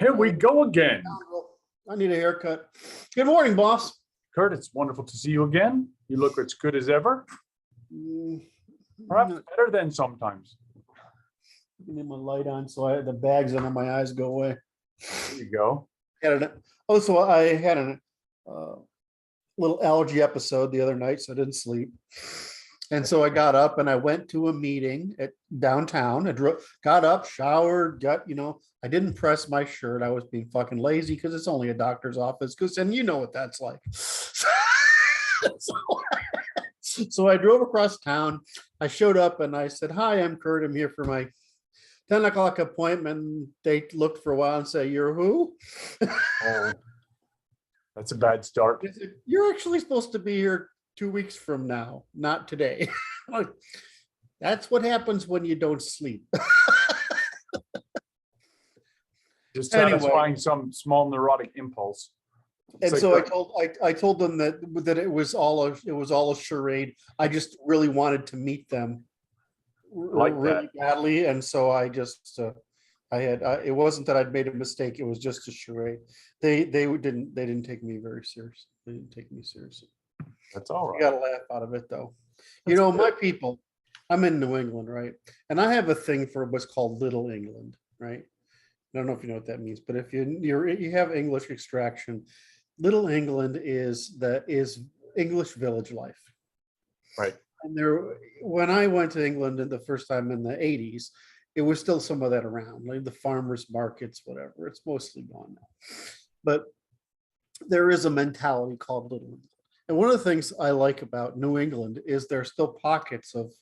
Here we go again. I need a haircut. Good morning, boss. Kurt, it's wonderful to see you again. You look as good as ever. Perhaps better than sometimes. I need my light on so the bags under my eyes go away. There you go. Also, I had a little allergy episode the other night, so I didn't sleep. And so I got up and I went to a meeting at downtown. Got up, showered, I didn't press my shirt. I was being fucking lazy because it's only a doctor's office. And you know what that's like. So I drove across town. I showed up and I said, "Hi, I'm Kurt. I'm here for my 10 o'clock appointment." They looked for a while and say, "You're who?" Oh, that's a bad start. "You're actually supposed to be here 2 weeks from now, not today." That's what happens when you don't sleep. Just satisfying some small neurotic impulse. And so I told them that it was all a charade. I just really wanted to meet them really badly, and so I just it wasn't that I'd made a mistake. It was just a charade. They didn't take me very seriously. They didn't take me seriously. That's all right. You got a laugh out of it though. My people. I'm in New England, right? And I have a thing for what's called Little England, right? I don't know if you know what that means, but if you have English extraction, Little England is English village life. Right. And when I went to England the first time in the 80s, it was still some of that around, like the farmers markets, whatever. It's mostly gone now. But there is a mentality called Little England. And one of the things I like about New England is there's still pockets of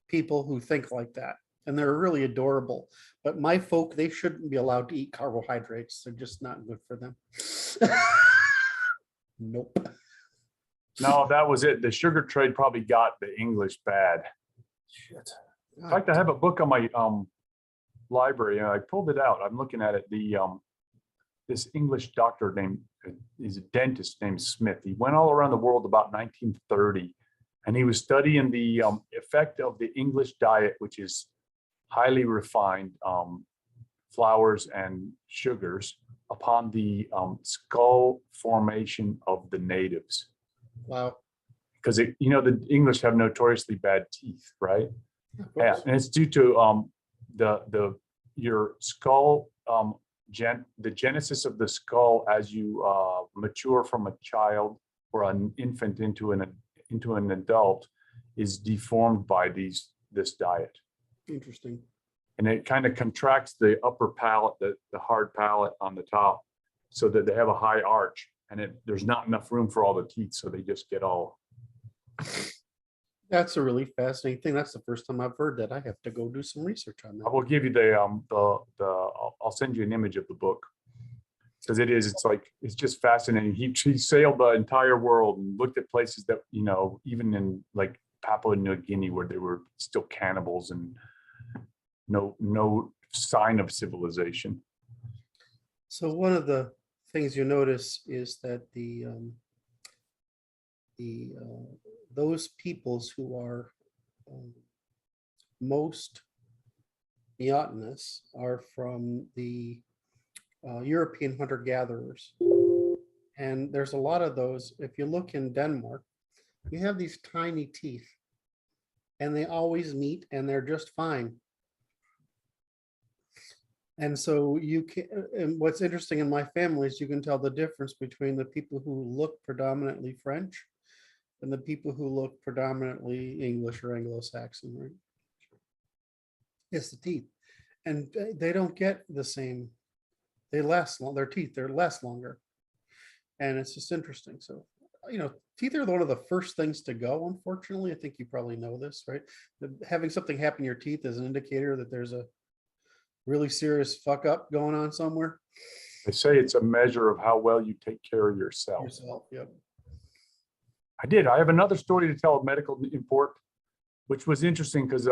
people who think like that. And they're really adorable. But my folk, they shouldn't be allowed to eat carbohydrates. They're just not good for them. Nope. No, that was it. The sugar trade probably got the English bad. Shit. In fact, I have a book on my library, and I pulled it out. I'm looking at it. This English doctor he's a dentist named Smith. He went all around the world about 1930, and he was studying the effect of the English diet, which is highly refined flours and sugars, upon the skull formation of the natives. Wow. Because the English have notoriously bad teeth, right? Yeah, and it's due to your skull, the genesis of the skull as you mature from a child or an infant into an adult is deformed by this diet. Interesting. And it kind of contracts the upper palate, the hard palate on the top, so that they have a high arch, and there's not enough room for all the teeth, so they just get all. That's a really fascinating thing. That's the first time I've heard that. I have to go do some research on that. I will give you I'll send you an image of the book, because it's just fascinating. He sailed the entire world and looked at places that, even in like Papua New Guinea, where they were still cannibals and no sign of civilization. So one of the things you notice is that those peoples who are most monotonous are from the European hunter-gatherers. And there's a lot of those. If you look in Denmark, you have these tiny teeth, and they always meet, and they're just fine. And so and what's interesting in my family is you can tell the difference between the people who look predominantly French and the people who look predominantly English or Anglo-Saxon, right? It's the teeth. And they don't get the same, their teeth, they're less longer. And it's just interesting. So, teeth are one of the first things to go, unfortunately. I think you probably know this, right? Having something happen to your teeth is an indicator that there's a really serious fuck up going on somewhere. They say it's a measure of how well you take care of yourself. Yep. I have another story to tell of medical import, which was interesting because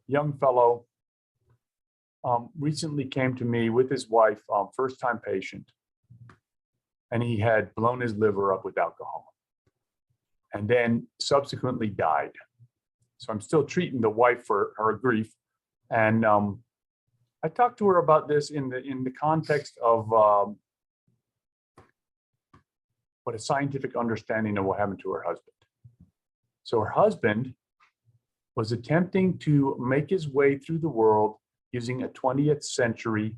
young fellow recently came to me with his wife, first-time patient, and he had blown his liver up with alcohol and then subsequently died. So I'm still treating the wife for her grief. And I talked to her about this in the context of what a scientific understanding of what happened to her husband. So her husband was attempting to make his way through the world using a 20th century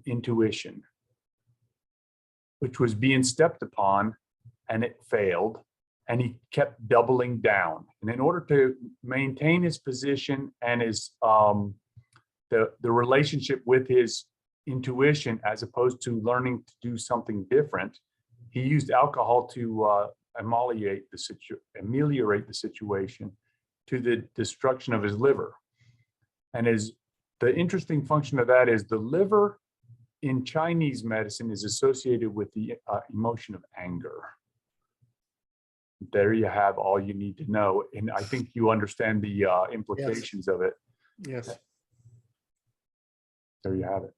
intuition, which was being stepped upon, and it failed. And he kept doubling down. And in order to maintain his position and his the relationship with his intuition, as opposed to learning to do something different, he used alcohol to ameliorate the situation to the destruction of his liver. And the interesting function of that is the liver in Chinese medicine is associated with the emotion of anger. There you have all you need to know. And I think you understand the implications of it. Yes. There you have it.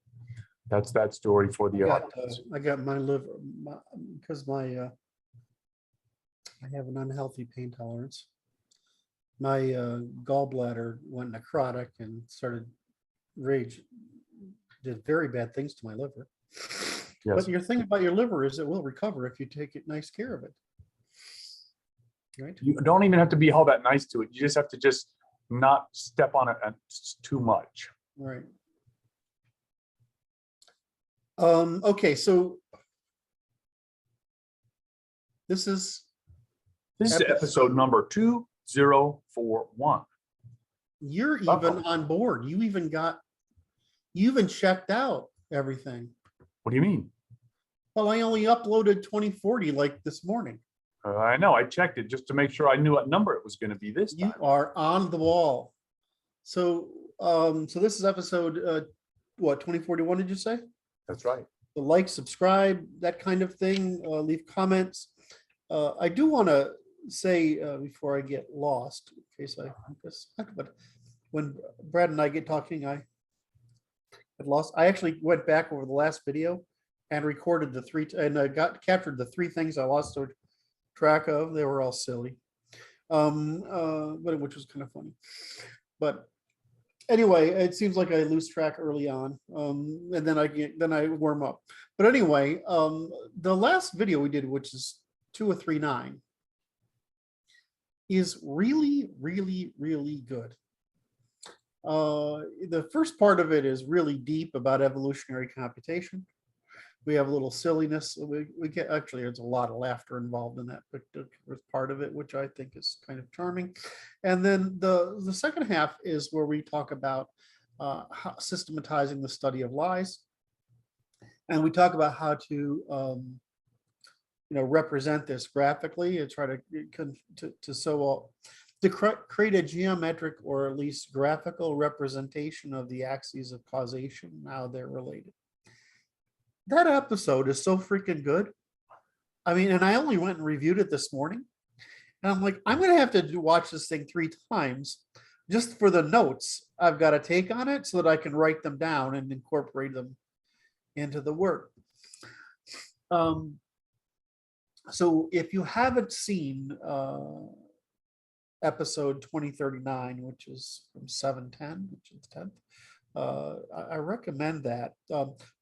That's that story for the audience. I got my liver, because I have an unhealthy pain tolerance. My gallbladder went necrotic and started did very bad things to my liver. Yes. But your thing about your liver is it will recover if you take nice care of it. Right? You don't even have to be all that nice to it. You just have to just not step on it too much. Right. Okay, so this is episode number 2041. You're even on board. You even checked out everything. What do you mean? Well, I only uploaded 2040 like this morning. I know. I checked it just to make sure I knew what number it was going to be this time. You are on the wall. So, so this is episode what, 2041? Did you say? That's right. So like, subscribe, that kind of thing. Leave comments. I do want to say before I get lost, in case but when Brad and I get talking, I get lost. I actually went back over the last video and recorded captured the three things I lost track of. They were all silly, but which was kind of funny. But anyway, it seems like I lose track early on, and then I warm up. But anyway, the last video we did, which is 2039, is really, really, really good. The first part of it is really deep about evolutionary computation. We have a little silliness. We get, actually, there's a lot of laughter involved in that part of it, which I think is kind of charming. And then the second half is where we talk about systematizing the study of lies. And we talk about how to represent this graphically and try to create a geometric or at least graphical representation of the axes of causation and how they're related. That episode is so freaking good. I mean, and I only went and reviewed it this morning. And I'm like, I'm going to have to watch this thing 3 times just for the notes I've got to take on it so that I can write them down and incorporate them into the work. So if you haven't seen episode 2039, which is from 7/10, which is 10th, I recommend that,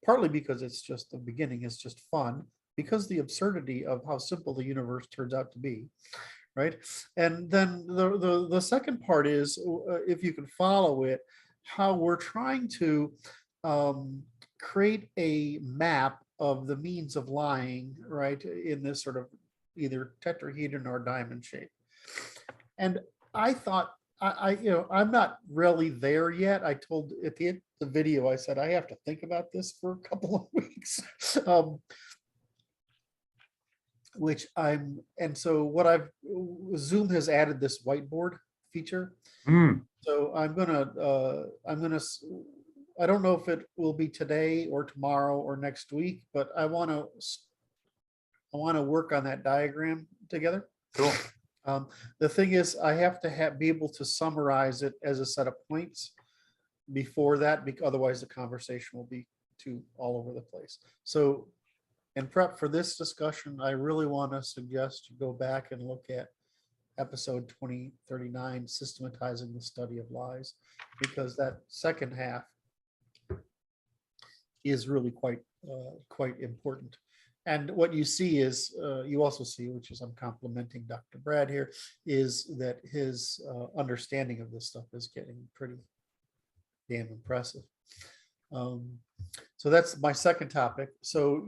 partly because it's just the beginning, it's just fun, because the absurdity of how simple the universe turns out to be, right? And then the second part is, if you can follow it, how we're trying to create a map of the means of lying, right, in this sort of either tetrahedron or diamond shape. And I thought, I'm not really there yet. I told at the end of the video, I said, I have to think about this for a couple of weeks. And so what Zoom has added this whiteboard feature. So I don't know if it will be today or tomorrow or next week, but I want to work on that diagram together. Cool. The thing is, I have to be able to summarize it as a set of points before that, because otherwise the conversation will be too all over the place. So in prep for this discussion, I really want to suggest you go back and look at episode 2039, systematizing the study of lies, because that second half is really quite important. And what you see is, you also see, which is I'm complimenting Dr. Brad here, is that his understanding of this stuff is getting pretty damn impressive. So that's my second topic. So,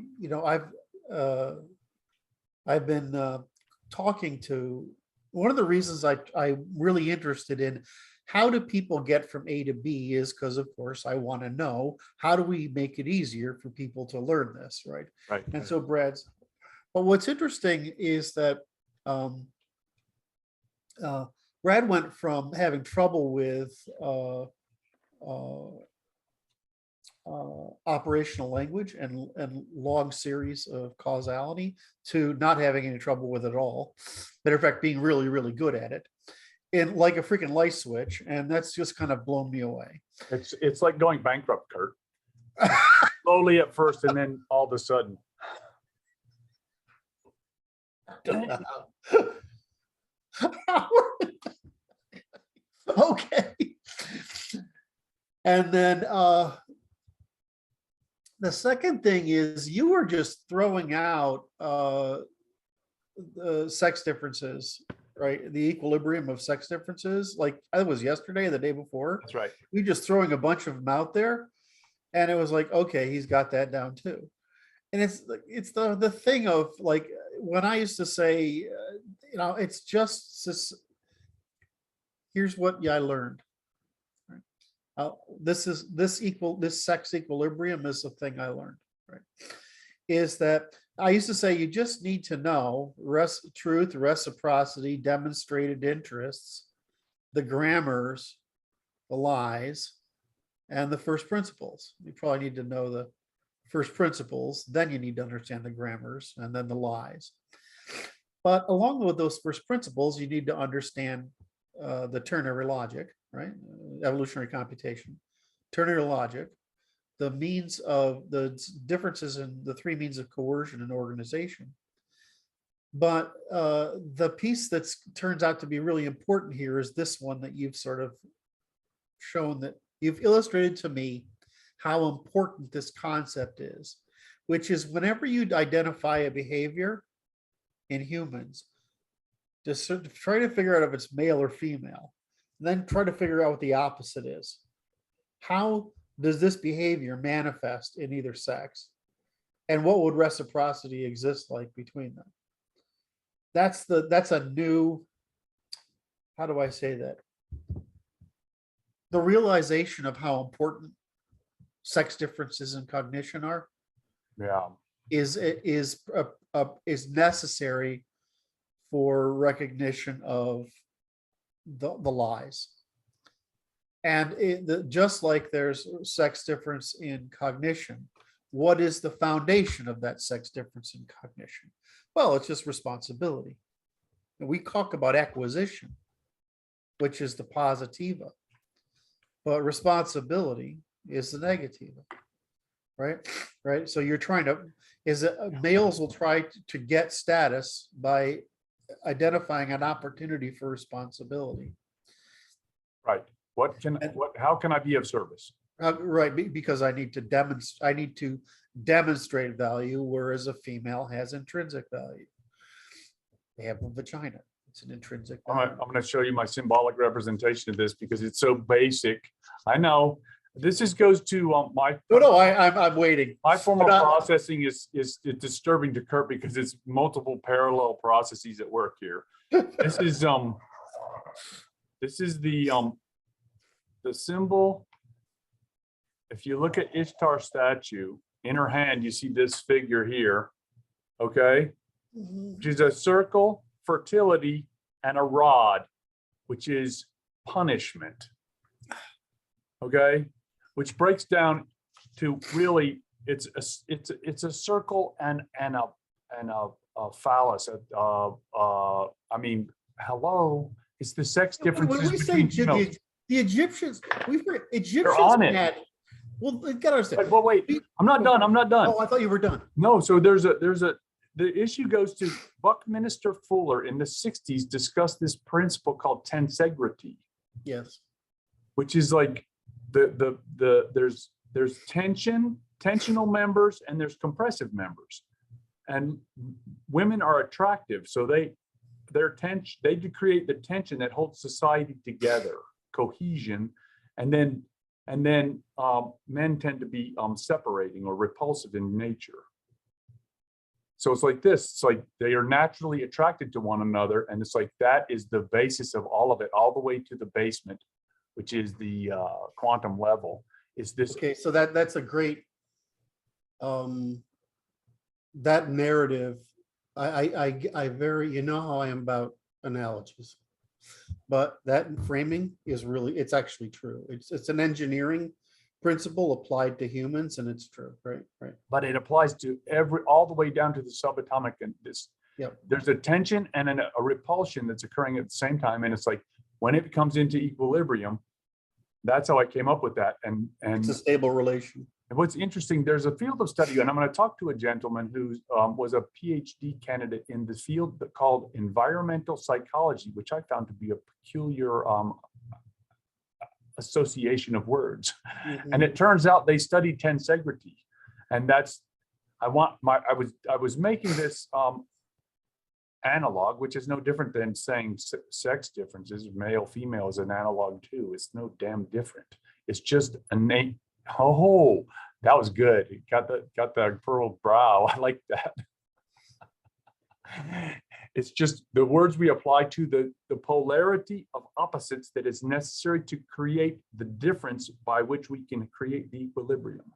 I've been talking to, one of the reasons I'm really interested in how do people get from A to B is because, of course, I want to know how do we make it easier for people to learn this, right? Right. And so but what's interesting is that Brad went from having trouble with operational language and long series of causality to not having any trouble with it at all. Matter of fact, being really, really good at it. And like a freaking light switch, and that's just kind of blown me away. It's like going bankrupt, Kurt. Slowly at first, and then all of a sudden. Okay. And then the second thing is you were just throwing out the sex differences, right? The equilibrium of sex differences, like I was yesterday or the day before. That's right. We just throwing a bunch of them out there, and it was like, okay, he's got that down too. And it's the thing of like when I used to say, it's just this. Here's what I learned. This sex equilibrium is the thing I learned, right? Is that I used to say you just need to know truth, reciprocity, demonstrated interests, the grammars, the lies, and the first principles. You probably need to know the first principles, then you need to understand the grammars and then the lies. But along with those first principles, you need to understand the ternary logic, right? Evolutionary computation, ternary logic, the means of the differences in the three means of coercion and organization. But the piece that turns out to be really important here is this one that you've sort of shown, that you've illustrated to me how important this concept is, which is whenever you identify a behavior in humans, just try to figure out if it's male or female, and then try to figure out what the opposite is. How does this behavior manifest in either sex? And what would reciprocity exist like between them? That's a new, how do I say that? The realization of how important sex differences in cognition are, Yeah. is necessary for recognition of the lies. And just like there's sex difference in cognition, what is the foundation of that sex difference in cognition? Well, it's just responsibility. And we talk about acquisition, which is the positiva, but responsibility is the negativa, right? Right. So you're trying to, males will try to get status by identifying an opportunity for responsibility. Right. How can I be of service? Right, because I need to demonstrate value, whereas a female has intrinsic value. They have a vagina. It's an intrinsic value. I'm going to show you my symbolic representation of this because it's so basic. I know this goes to my. No, I'm waiting. My form of processing is disturbing to Kurt because it's multiple parallel processes at work here. This is the symbol. If you look at Ishtar's statue, in her hand, you see this figure here, okay? Which is a circle, fertility, and a rod, which is punishment, okay? Which breaks down to really, it's a circle and a phallus. I mean, hello, it's the sex differences When we between females. the Egyptians, They're on it. had. Well, you gotta understand. Well, wait, I'm not done. Oh, I thought you were done. No, so the issue goes to Buckminster Fuller in the 60s discussed this principle called tensegrity. Yes. Which is like there's tension, tensional members and there's compressive members. And women are attractive, so they create the tension that holds society together, cohesion, and then men tend to be separating or repulsive in nature. So it's like this. It's like they are naturally attracted to one another, and it's like that is the basis of all of it, all the way to the basement, which is the quantum level. Is this Okay, so that's a great that narrative. I very, you know how I am about analogies, but that framing is really, it's actually true. It's an engineering principle applied to humans, and it's true, right? But it applies to all the way down to the subatomic, and this. Yep. There's a tension and a repulsion that's occurring at the same time, and it's like when it comes into equilibrium, that's how I came up with that. And It's a stable relation. and what's interesting, there's a field of study, and I'm going to talk to a gentleman who was a PhD candidate in the field called environmental psychology, which I found to be a peculiar association of words. Mhm. And it turns out they studied tensegrity, and that's I was making this analog, which is no different than saying sex differences. Male female is an analog too. It's no damn different. It's just innate. Oh, that was good. It got the furrowed brow. I like that. It's just the words we apply to the polarity of opposites that is necessary to create the difference by which we can create the equilibrium.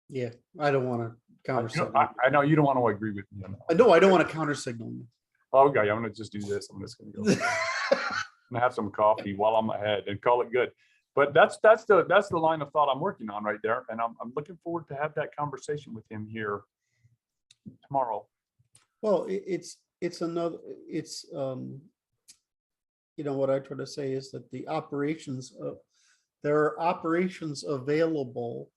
Yeah, I don't want to counter signal. I know you don't want to agree with me on that. No, I don't want to counter signal you. Okay, I'm gonna just do this. I'm just gonna go. I'm gonna have some coffee while I'm ahead and call it good. But that's the line of thought I'm working on right there, and I'm looking forward to have that conversation with him here tomorrow. Well, it's another, it's you know, what I try to say is that the operations of, there are operations available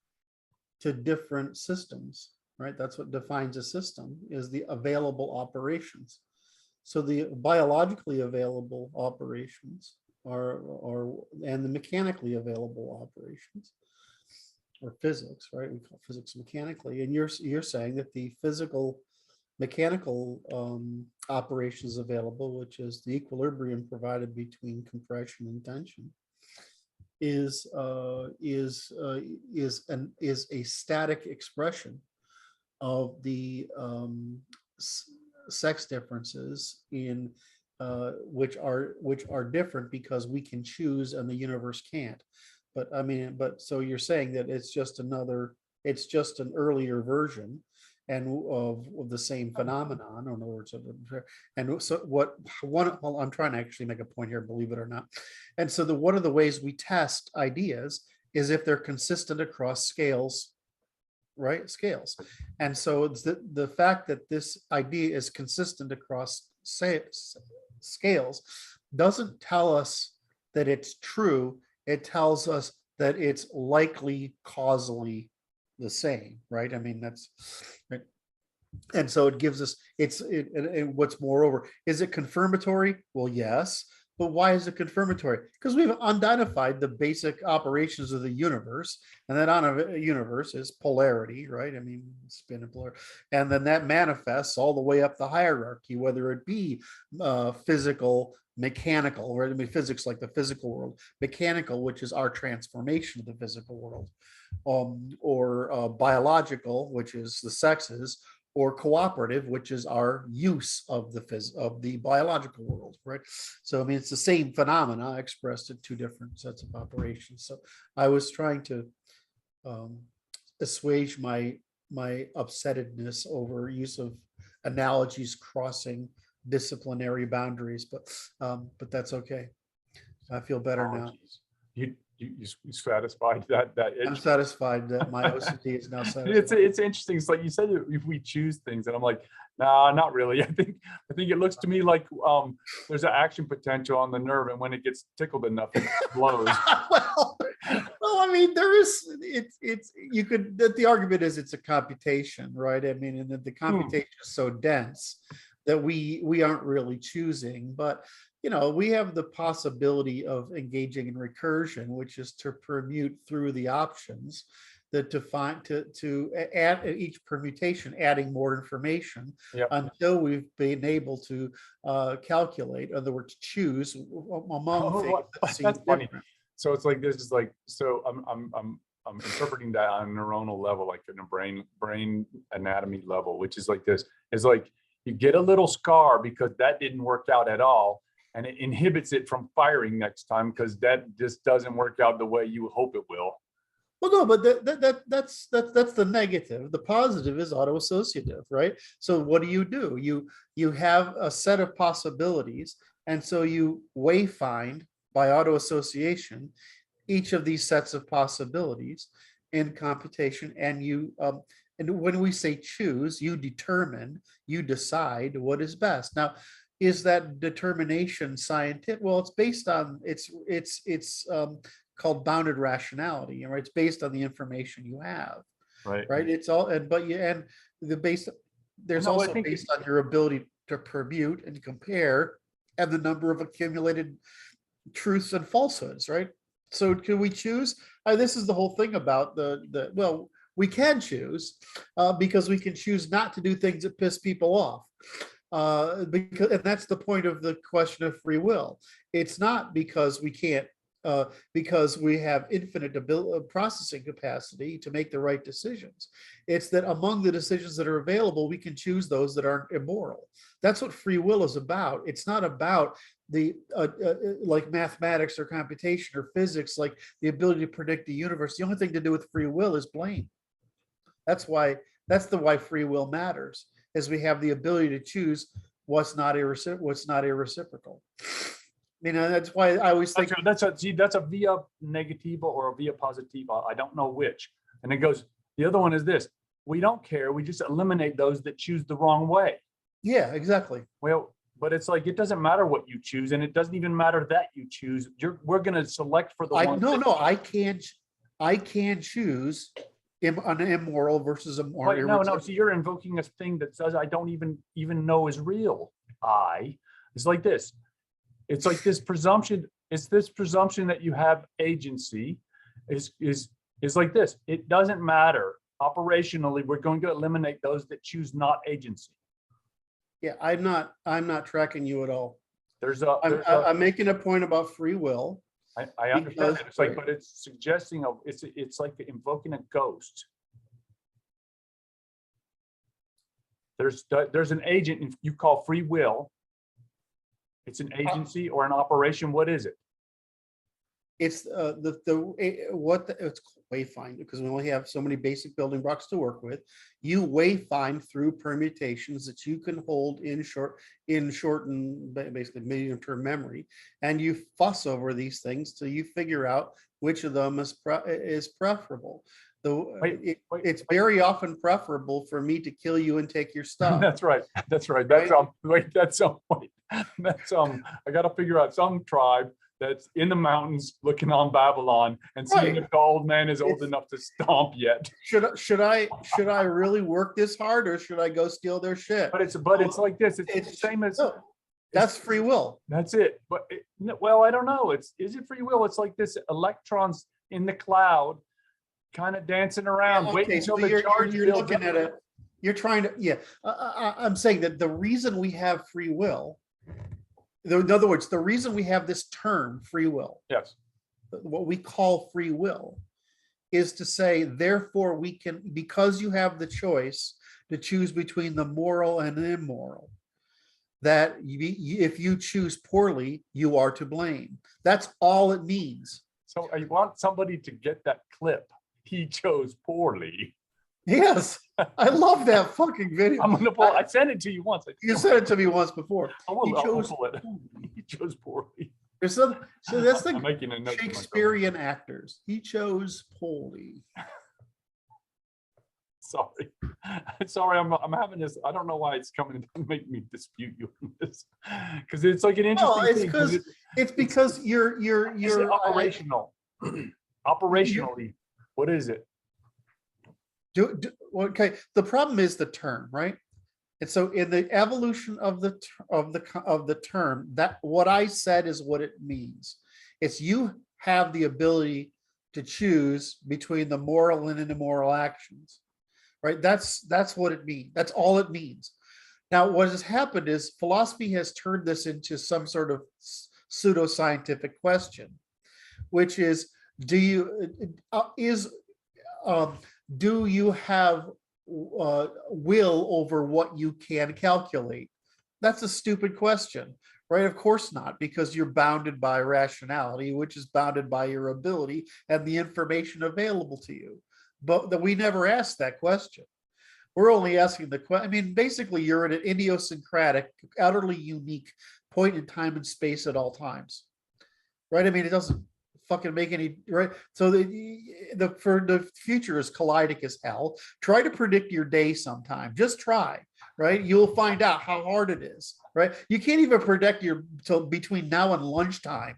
to different systems, right? That's what defines a system, is the available operations. So the biologically available operations and the mechanically available operations, or physics, right? We call physics mechanically, and you're saying that the mechanical operations available, which is the equilibrium provided between compression and tension, is a static expression of the sex differences in which are different because we can choose and the universe can't. But I mean, so you're saying that it's just an earlier version and of the same phenomenon, or in other words, and so well, I'm trying to actually make a point here, believe it or not. And so one of the ways we test ideas is if they're consistent across scales, right? Scales. And so it's the fact that this idea is consistent across scales doesn't tell us that it's true. It tells us that it's likely causally the same, right? I mean, that's right. And so it gives us, and what's moreover, is it confirmatory? Well, yes. But why is it confirmatory? Because we've unidentified the basic operations of the universe, and that on a universe is polarity, right? I mean, spin and polarity, and then that manifests all the way up the hierarchy, whether it be physical, mechanical, or I mean, physics like the physical world, mechanical, which is our transformation of the physical world, or biological, which is the sexes, or cooperative, which is our use of the biological world, right? So I mean, it's the same phenomena expressed in two different sets of operations. So I was trying to assuage my upsettedness over use of analogies crossing disciplinary boundaries, but that's okay. I feel better now. You satisfied that I'm satisfied that my OCD is now satisfied. It's interesting. It's like you said, if we choose things, and I'm like, nah, not really. I think it looks to me like there's an action potential on the nerve, and when it gets tickled enough, it blows. well, I mean, there is, it's you could, the argument is it's a computation, right? I mean, and that the computation is so dense that we aren't really choosing, but you know, we have the possibility of engaging in recursion, which is to permute through the options. that to add each permutation, adding more information Yeah. until we've been able to calculate, in other words, choose among things that seem That's funny. different. So it's like this is like so I'm interpreting that on a neuronal level, like in a brain anatomy level, which is like this. It's like you get a little scar because that didn't work out at all, and it inhibits it from firing next time because that just doesn't work out the way you hope it will. Well, no, but that's the negative. The positive is autoassociative, right? So what do? You have a set of possibilities, and so you wayfind by autoassociation each of these sets of possibilities in computation, and and when we say choose, you determine, you decide what is best. Now, is that determination scientific? Well, it's based on it's called bounded rationality, right? It's based on the information you have, Right. right? It's all, and the base, there's No, I also think based on your ability to permute and compare and the number of accumulated truths and falsehoods, right? So can we choose? This is the whole thing about well, we can choose because we can choose not to do things that piss people off. And that's the point of the question of free will. It's not because we can't, because we have infinite processing capacity to make the right decisions. It's that among the decisions that are available, we can choose those that aren't immoral. That's what free will is about. It's not about the like mathematics or computation or physics, like the ability to predict the universe. The only thing to do with free will is blame. That's why free will matters, is we have the ability to choose what's not irreciprocal. That's why I always think that's a via negativa or a via positiva. I don't know which. And it goes, the other one is this: we don't care. We just eliminate those that choose the wrong way. yeah, exactly. Well, but it's like it doesn't matter what you choose, and it doesn't even matter that you choose. We're going to select for the one. No, I can choose an immoral versus a more. Wait, no. So you're invoking a thing that says I don't even know is real. It's like this. It's like this presumption. It's this presumption that you have agency. Is like this. It doesn't matter operationally. We're going to eliminate those that choose not agency. Yeah, I'm not tracking you at all. I'm making a point about free will. I understand that. It's like, but it's suggesting it's like invoking a ghost. There's an agent you call free will. It's an agency or an operation. What is it? It's it's wayfind, because we only have so many basic building blocks to work with. You wayfind through permutations that you can hold in shortened, basically medium-term memory, and you fuss over these things till you figure out which of them is preferable. It's very often preferable for me to kill you and take your stuff. That's right. That's right. That's that's some point. That's I got to figure out some tribe that's in the mountains looking on Babylon and seeing if the old man is old enough to stomp yet. Should I really work this hard, or should I go steal their shit? But it's like this. It's the same as that's free will. That's it. But well, I don't know. Is it free will? It's like this electrons in the cloud, kind of dancing around, waiting until the charge you're looking at it. You're trying to, I'm saying that the reason we have free will, in other words, the reason we have this term free will, yes, what we call free will, is to say, therefore we can, because you have the choice to choose between the moral and the immoral, that if you choose poorly, you are to blame. That's all it means. So I want somebody to get that clip. He chose poorly. Yes, I love that fucking video. I'm gonna pull. I sent it to you once. You sent it to me once before. He chose poorly. There's some. So that's the making a Shakespearean actors. He chose poorly. Sorry. I'm having this. I don't know why it's coming to make me dispute you on this, because it's like an interesting thing. It's because you're operational. Operationally, what is it? Okay, the problem is the term, right? And so in the evolution of the term, that what I said is what it means. It's you have the ability to choose between the moral and immoral actions, right? That's what it means. That's all it means. Now, what has happened is philosophy has turned this into some sort of pseudoscientific question, which is, do you do you have will over what you can calculate? That's a stupid question, right? Of course not, because you're bounded by rationality, which is bounded by your ability and the information available to you. But that we never asked that question. We're only asking the question. I mean, basically, you're at an idiosyncratic, utterly unique point in time and space at all times, right? I mean, it doesn't fucking make any right. So for the future is kaleidic as hell. Try to predict your day sometime. Just try, right? You'll find out how hard it is, right? You can't even predict your till between now and lunchtime,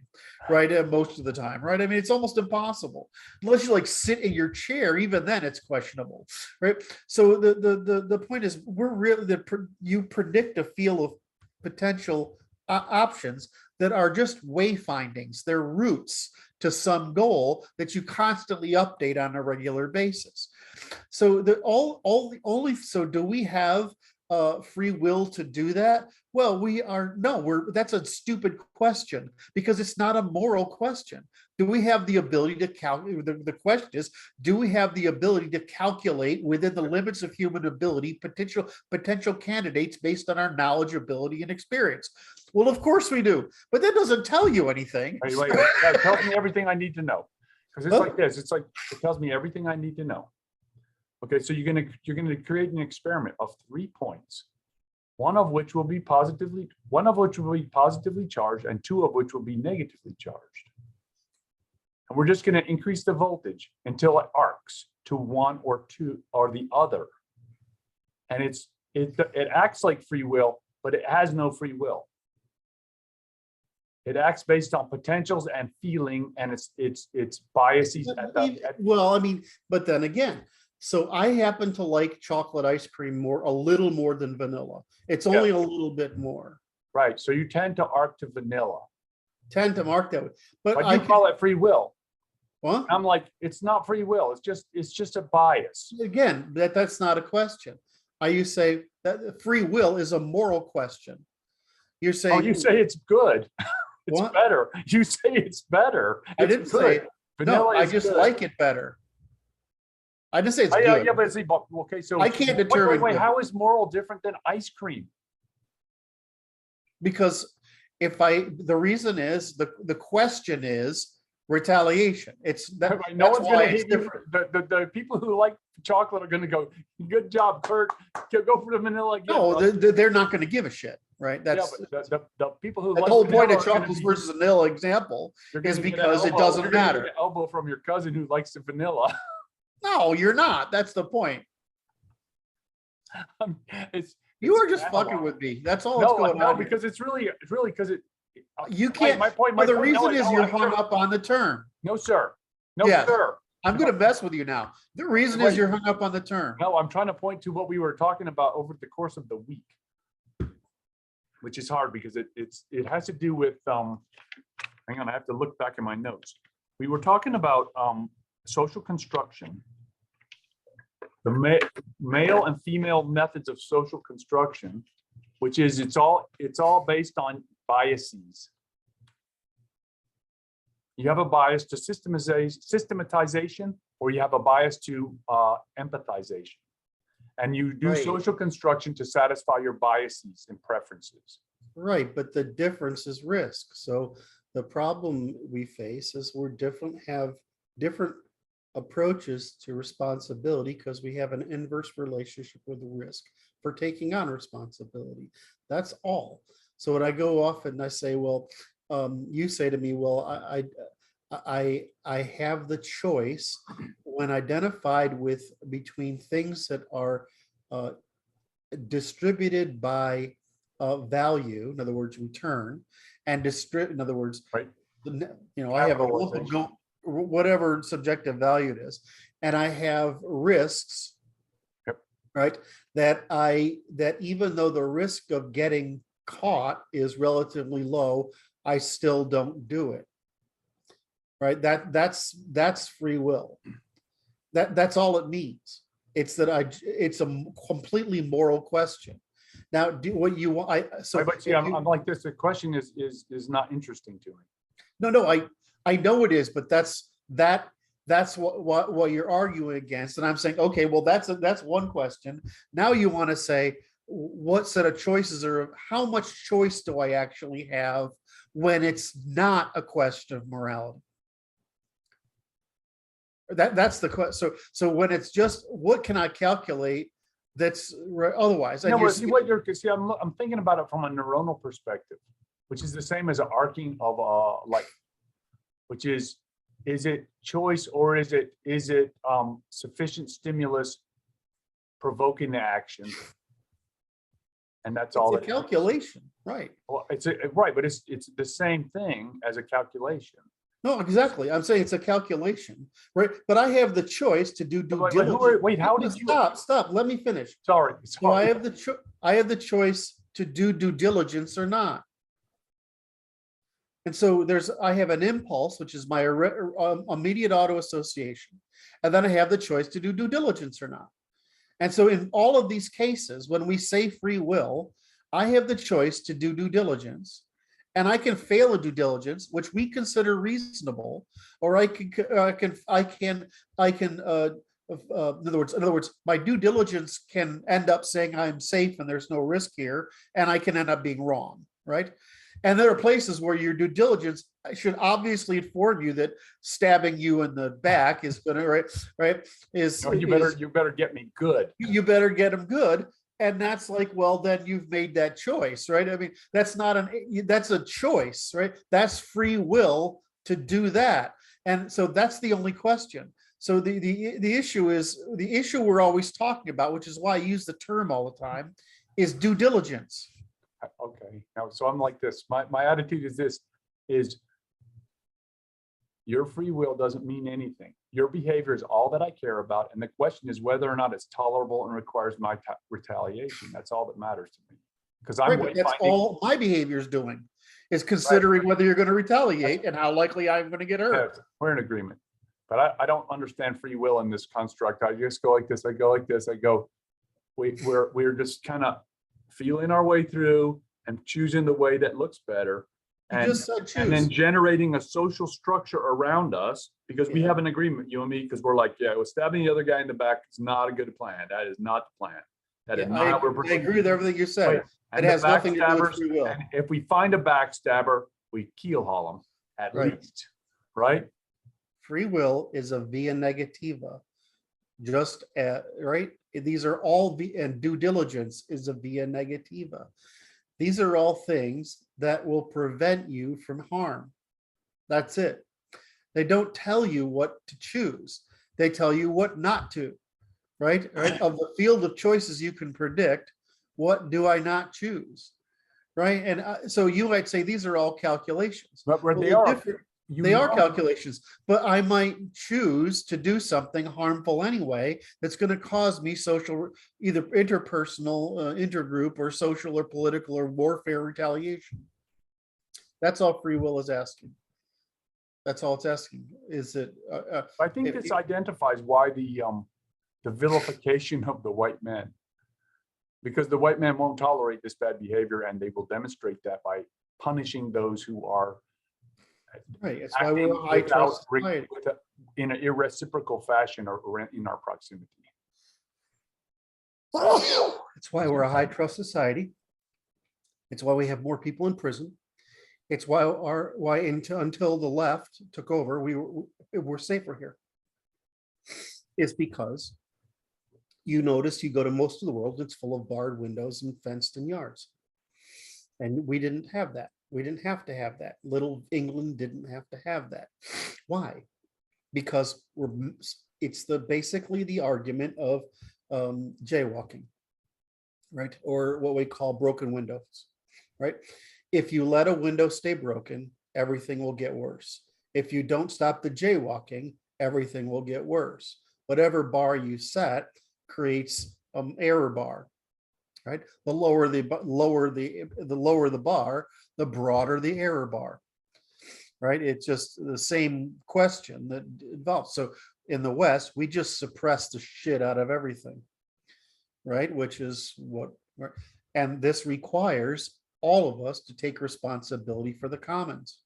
right? Most of the time, right? I mean, it's almost impossible unless you like sit in your chair. Even then, it's questionable, right? So the point is, we're really you predict a field of potential options that are just wayfindings. They're routes to some goal that you constantly update on a regular basis. So only so do we have free will to do that? Well, that's a stupid question because it's not a moral question. Do we have the ability to calculate? The question is, do we have the ability to calculate within the limits of human ability potential candidates based on our knowledge, ability, and experience? Well, of course we do, but that doesn't tell you anything. Wait. That tells me everything I need to know. Because it's like this. It's like it tells me everything I need to know. Okay, so you're gonna create an experiment of 3 points, one of which will be positively charged, and 2 of which will be negatively charged. And we're just gonna increase the voltage until it arcs to one or two or the other. And it acts like free will, but it has no free will. It acts based on potentials and feeling, and its biases. Well, I mean, but then again, so I happen to like chocolate ice cream a little more than vanilla. It's only a little bit more. Right. So you tend to arc to vanilla. Tend to mark that way. But you call it free will. What? I'm like, it's not free will. It's just a bias. Again, that's not a question. You say that free will is a moral question. You're saying. Oh, you say it's good. It's what? better. You say it's better. I didn't say vanilla. No, I just good. Like it better. I just say it's good. Yeah, but see, okay, so I can't determine. Wait, how is moral different than ice cream? Because the reason is the question is retaliation. It's that. Right, no one's going to hate you. The people who like chocolate are going to go, good job, Kurt. Go for the vanilla again. No, they're not going to give a shit, right? That's the people who. The whole point of chocolate versus vanilla example is because it doesn't matter. Get an elbow from your cousin who likes the vanilla. No, you're not. That's the point. You are just fucking with me. That's all that's going on. No, because it's really because it. You can't. My point. The reason is you're hung up on the term. No, sir. No, sir. I'm going to mess with you now. The reason is you're hung up on the term. No, I'm trying to point to what we were talking about over the course of the week, which is hard because it has to do with hang on, I have to look back in my notes. We were talking about social construction, the male and female methods of social construction, which is it's all based on biases. You have a bias to systematization, or you have a bias to empathization, and you do social construction to satisfy your biases and preferences. Right, but the difference is risk. So the problem we face is have different approaches to responsibility because we have an inverse relationship with the risk for taking on responsibility. That's all. So when I go off and I say, well, you say to me, well, I have the choice when identified with between things that are distributed by value, in other words, return, and in other words, right. I have a whatever subjective value it is, and I have risks, right? That even though the risk of getting caught is relatively low, I still don't do it. right? That's free will. That's all it means. It's that it's a completely moral question. Now, do what you want. Right, but see, I'm like this. The question is not interesting to me. No, I know it is, but that's what you're arguing against. And I'm saying, okay, well, that's one question. Now you want to say, what set of choices or how much choice do I actually have when it's not a question of morality? That's the question. So when it's just what can I calculate that's otherwise? No, see what you're see. I'm thinking about it from a neuronal perspective, which is the same as an arcing of light, which is it choice or is it sufficient stimulus provoking the action, and that's all. It's a calculation, right? Well, right, but it's the same thing as a calculation. No, exactly. I'm saying it's a calculation, right? But I have the choice to do due diligence. Wait, how did you stop? Let me finish. Sorry. So I have the choice to do due diligence or not. And so I have an impulse, which is my immediate auto association, and then I have the choice to do due diligence or not. And so in all of these cases, when we say free will, I have the choice to do due diligence. And I can fail a due diligence, which we consider reasonable, or in other words, my due diligence can end up saying I'm safe and there's no risk here, and I can end up being wrong, right? And there are places where your due diligence should obviously inform you that stabbing you in the back is going to you better get me good. You better get them good. And that's like, well, then you've made that choice, right? I mean, that's a choice, right? That's free will to do that. And so that's the only question. So the issue we're always talking about, which is why I use the term all the time, is due diligence. Okay. Now, so I'm like this. My attitude is this: your free will doesn't mean anything. Your behavior is all that I care about. And the question is whether or not it's tolerable and requires my retaliation. That's all that matters to me. Because that's all my behavior is doing, is considering whether you're going to retaliate and how likely I'm going to get hurt. We're in agreement. But I don't understand free will in this construct. I just go like this. I go like this. I go, we're just kind of feeling our way through and choosing the way that looks better. And then generating a social structure around us because we have an agreement, you and me, because we're like, yeah, stabbing the other guy in the back is not a good plan. That is not the plan. That is not how we're proceeding. I agree with everything you said. It has nothing to do with free will. And if we find a backstabber, we keel haul him at least, right? Free will is a via negativa, right? These are all and due diligence is a via negativa. These are all things that will prevent you from harm. That's it. They don't tell you what to choose. They tell you what not to, right? Of the field of choices you can predict, what do I not choose, right? And so you might say these are all calculations. But they are. They are calculations, but I might choose to do something harmful anyway that's going to cause me social, either interpersonal, intergroup, or social or political or warfare retaliation. That's all free will is asking. That's all it's asking. Is it? I think this identifies why the vilification of the white man, because the white man won't tolerate this bad behavior, and they will demonstrate that by punishing those who are. Right. It's why we're a high trust society. In an irreciprocal fashion or in our proximity. It's why we're a high trust society. It's why we have more people in prison. It's why until the left took over, we're safer here. It's because you notice you go to most of the world, it's full of barred windows and fenced in yards. And we didn't have that. We didn't have to have that. Little England didn't have to have that. Why? Because it's basically the argument of jaywalking, right? Or what we call broken windows, right? If you let a window stay broken, everything will get worse. If you don't stop the jaywalking, everything will get worse. Whatever bar you set creates an error bar, right? The lower the bar, the broader the error bar. right? It's just the same question that involves. So in the West, we just suppress the shit out of everything, right? Which is what, and this requires all of us to take responsibility for the commons.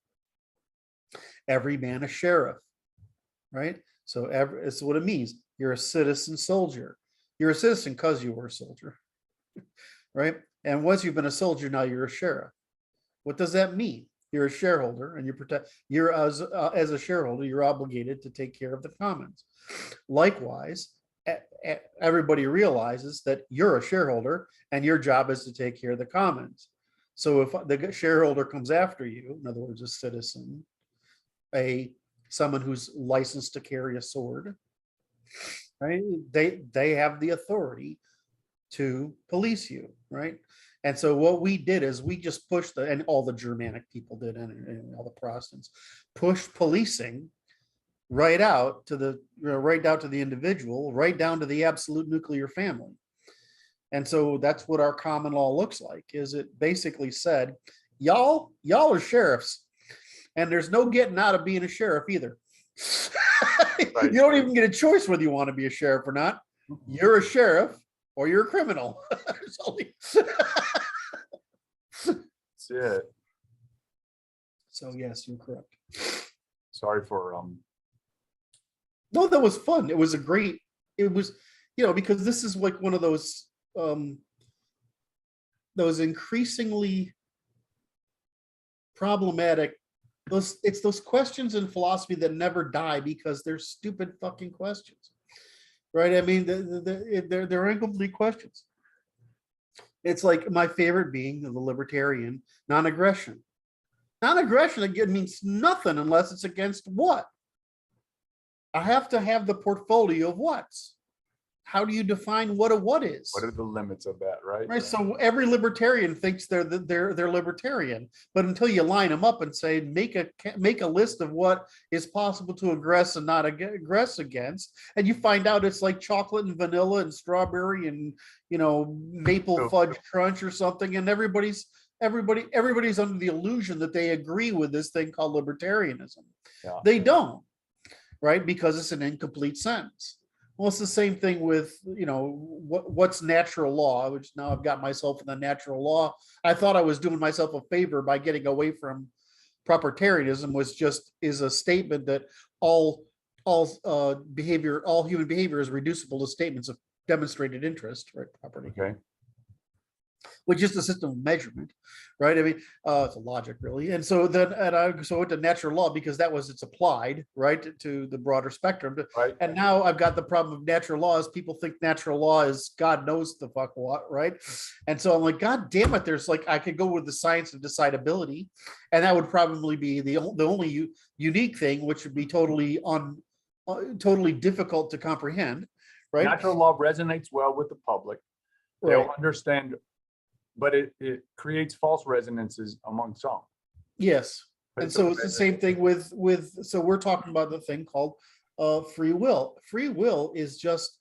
Every man a sheriff, right? So it's what it means. You're a citizen soldier. You're a citizen because you were a soldier, right? And once you've been a soldier, now you're a sheriff. What does that mean? You're a shareholder, and you're as a shareholder, you're obligated to take care of the commons. Likewise, everybody realizes that you're a shareholder and your job is to take care of the commons. So if the shareholder comes after you, in other words, a citizen, someone who's licensed to carry a sword, right? They have the authority to police you, right? And so what we did is we just pushed and all the Germanic people did, and all the Protestants pushed policing right out to the individual, right down to the absolute nuclear family. And so that's what our common law looks like. Is it basically said, y'all are sheriffs, and there's no getting out of being a sheriff either. Right. You don't even get a choice whether you want to be a sheriff or not. You're a sheriff or you're a criminal. That's it. So yes, you're correct. Sorry for No, that was fun. It was because this is like one of those increasingly problematic, it's those questions in philosophy that never die because they're stupid fucking questions, right? I mean, they're incomplete questions. It's like my favorite being the libertarian non-aggression. Non-aggression again means nothing unless it's against what? I have to have the portfolio of what's. How do you define what a what is? What are the limits of that, right? Right. So every libertarian thinks they're libertarian, but until you line them up and say make a list of what is possible to aggress and not aggress against, and you find out it's like chocolate and vanilla and strawberry and maple fudge crunch or something, and everybody's under the illusion that they agree with this thing called libertarianism. Yeah. They don't, right? Because it's an incomplete sentence. Well, it's the same thing with, what's natural law, which now I've got myself in the natural law. I thought I was doing myself a favor by getting away from proprietarianism, which just is a statement that all human behavior is reducible to statements of demonstrated interest, right? Property. Okay. Which is the system of measurement, right? I mean, it's a logic, really. And so then, I went to natural law because it's applied, right, to the broader spectrum. Right. And now I've got the problem of natural laws. People think natural law is God knows the fuck what, right? And so I'm like, God damn it, there's I could go with the science of decidability, and that would probably be the only unique thing, which would be totally difficult to comprehend, right? Natural law resonates well with the public. They'll understand. But it creates false resonances among some. Yes. And so it's the same thing with so we're talking about the thing called free will. Free will is just,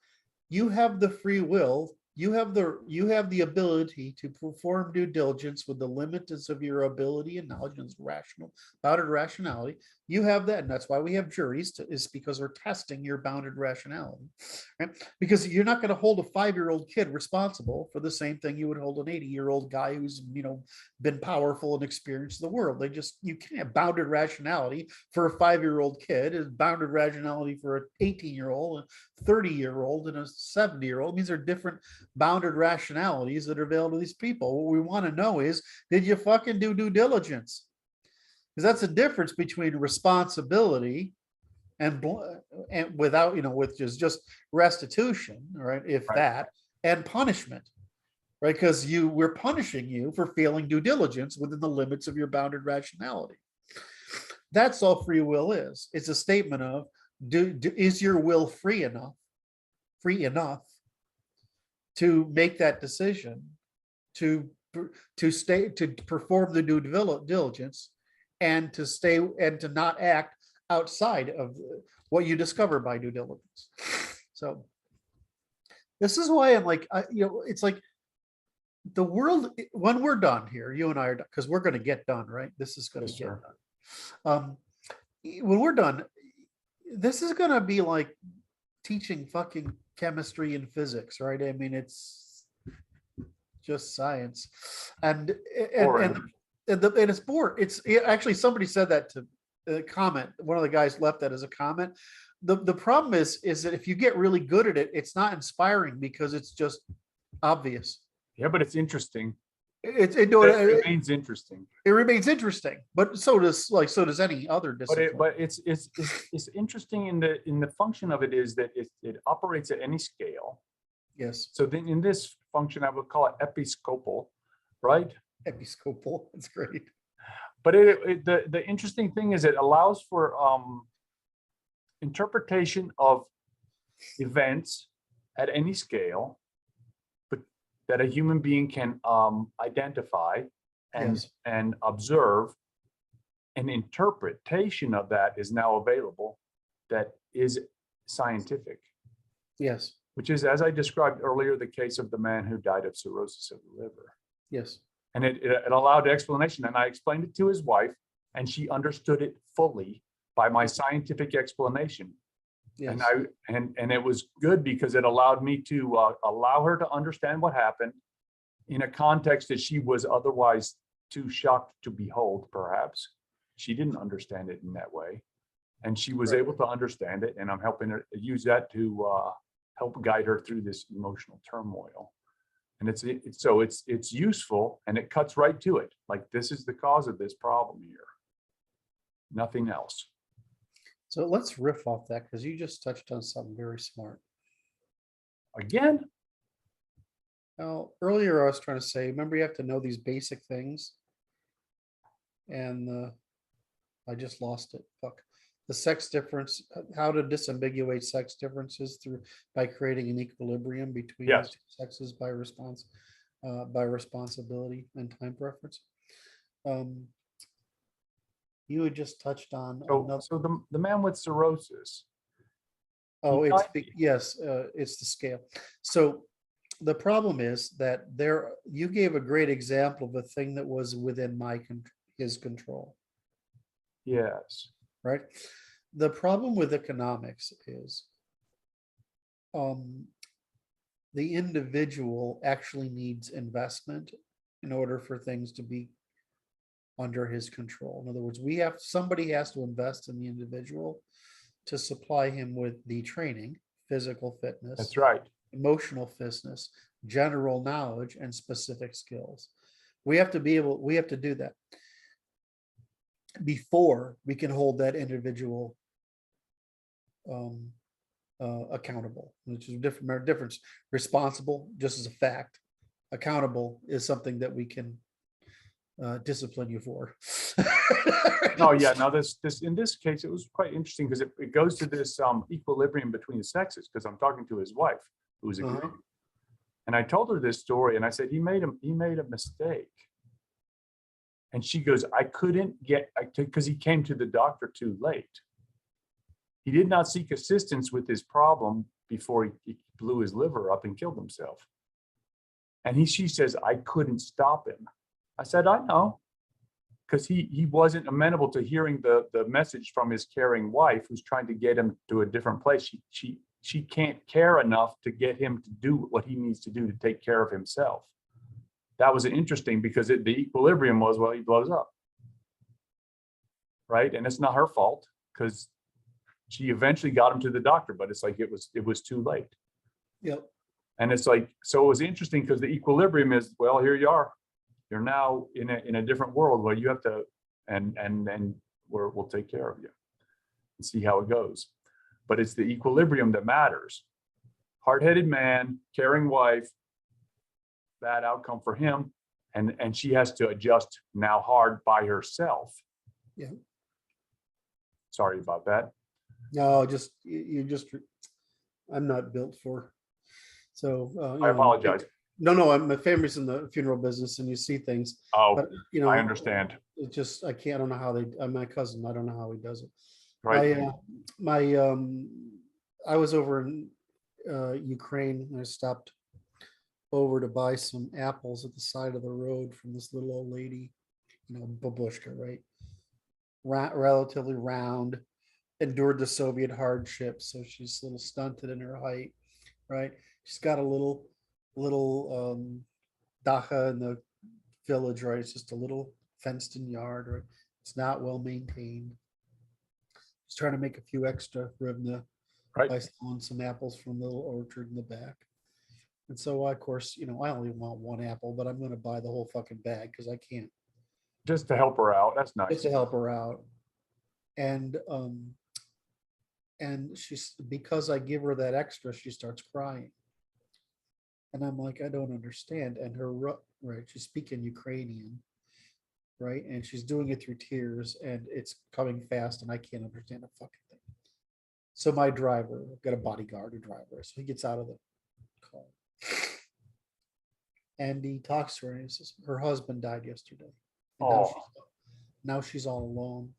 you have the free will, you have the ability to perform due diligence with the limits of your ability and knowledge and bounded rationality. You have that, and that's why we have juries, is because we're testing your bounded rationality, right? Because you're not going to hold a 5-year-old kid responsible for the same thing you would hold an 80-year-old guy who's been powerful and experienced the world. You can't have bounded rationality for a 5-year-old kid, is bounded rationality for an 18-year-old, a 30-year-old, and a 70-year-old. These are different bounded rationalities that are available to these people. What we want to know is, did you fucking do due diligence? Because that's the difference between responsibility and without, which is just restitution, right? That, and punishment, right? Because we're punishing you for failing due diligence within the limits of your bounded rationality. That's all free will is. It's a statement of, is your will free enough to make that decision, to perform the due diligence, and to not act outside of what you discover by due diligence. So this is why I'm like, it's like the world, when we're done here, you and I are done, because we're going to get done, right? This is going to get done. when we're done, this is gonna be like teaching fucking chemistry and physics, right? I mean, it's just science, and and and Boring. and it's bored. Actually somebody said that to comment. One of the guys left that as a comment. The problem is that if you get really good at it, it's not inspiring because it's just obvious. Yeah, but it's interesting. It It it, remains interesting. it remains interesting, but so does any other But discipline. it's interesting in the function of it is that it operates at any scale. Yes, So then in this function, I would call it episcopal, right? episcopal. That's great. But the interesting thing is it allows for interpretation of events at any scale, but that a human being can identify and Yes, and observe. An interpretation of that is now available that is scientific, yes, which is, as I described earlier, the case of the man who died of cirrhosis of the liver. yes, And it allowed explanation. And I explained it to his wife, and she understood it fully by my scientific explanation. yes. And it was good because it allowed me to allow her to understand what happened in a context that she was otherwise too shocked to behold, perhaps. She didn't understand it in that way. And she was Right. able to understand it. And I'm helping her use that to help guide her through this emotional turmoil. And it's useful, and it cuts right to it. Like, this is the cause of this problem here. Nothing else. So let's riff off that because you just touched on something very smart. Again, Now, earlier I was trying to say, remember you have to know these basic things, and I just lost it. Fuck. The sex difference, how to disambiguate sex differences by creating an equilibrium between the yes. two sexes by responsibility and time preference. Um, you had just touched on another. So the man with cirrhosis, Oh, he died. yes, it's the scale. So the problem is that you gave a great example of a thing that was within his control, Yes. right? The problem with economics is the individual actually needs investment in order for things to be under his control. In other words, somebody has to invest in the individual to supply him with the training, physical fitness, That's right. emotional fitness, general knowledge, and specific skills. We have to do that before we can hold that individual accountable, which is a difference. Responsible, just as a fact. Accountable is something that we can discipline you for. No, yeah. Now this in this case, it was quite interesting because it goes to this equilibrium between the sexes, because I'm talking to his wife, who was agreeing. And I told her this story, and I said, he made a mistake. And she goes, I couldn't get, because he came to the doctor too late. He did not seek assistance with his problem before he blew his liver up and killed himself. And she says, I couldn't stop him. I said, I know, because he wasn't amenable to hearing the message from his caring wife, who's trying to get him to a different place. She can't care enough to get him to do what he needs to do to take care of himself. That was interesting because the equilibrium was, well, he blows up, right? And it's not her fault, because she eventually got him to the doctor, but it's like it was too late. Yep. And it's like, so it was interesting because the equilibrium is, well, here you are. You're now in a different world where you have to, and we'll take care of you and see how it goes. But it's the equilibrium that matters. Hard-headed man, caring wife, bad outcome for him, and she has to adjust now hard by herself. Yeah. Sorry about that. No, I'm not built for. So I apologize. No, my family's in the funeral business, and you see things. Oh, But I understand. It just, I can't. I don't know how my cousin. I don't know how he does it. Right. I was over in Ukraine, and I stopped over to buy some apples at the side of the road from this little old lady, babushka, right? relatively round, endured the Soviet hardships, so she's a little stunted in her height, right? She's got a little dacha in the village, right? It's just a little fenced in yard, right? It's not well maintained. She's trying to make a few extra rivna Right. by selling some apples from the little orchard in the back. And so, of course, I only want one apple, but I'm going to buy the whole fucking bag because I can't, Just to help her out. That's just nice. to help her out. And she's, because I give her that extra, she starts crying. And I'm like, I don't understand. And right, she's speaking Ukrainian, right? And she's doing it through tears, and it's coming fast, and I can't understand a fucking thing. So my driver, I've got a bodyguard, a driver, so he gets out of the car. And he talks to her, and he says, her husband died yesterday. And Oh, now she's all alone.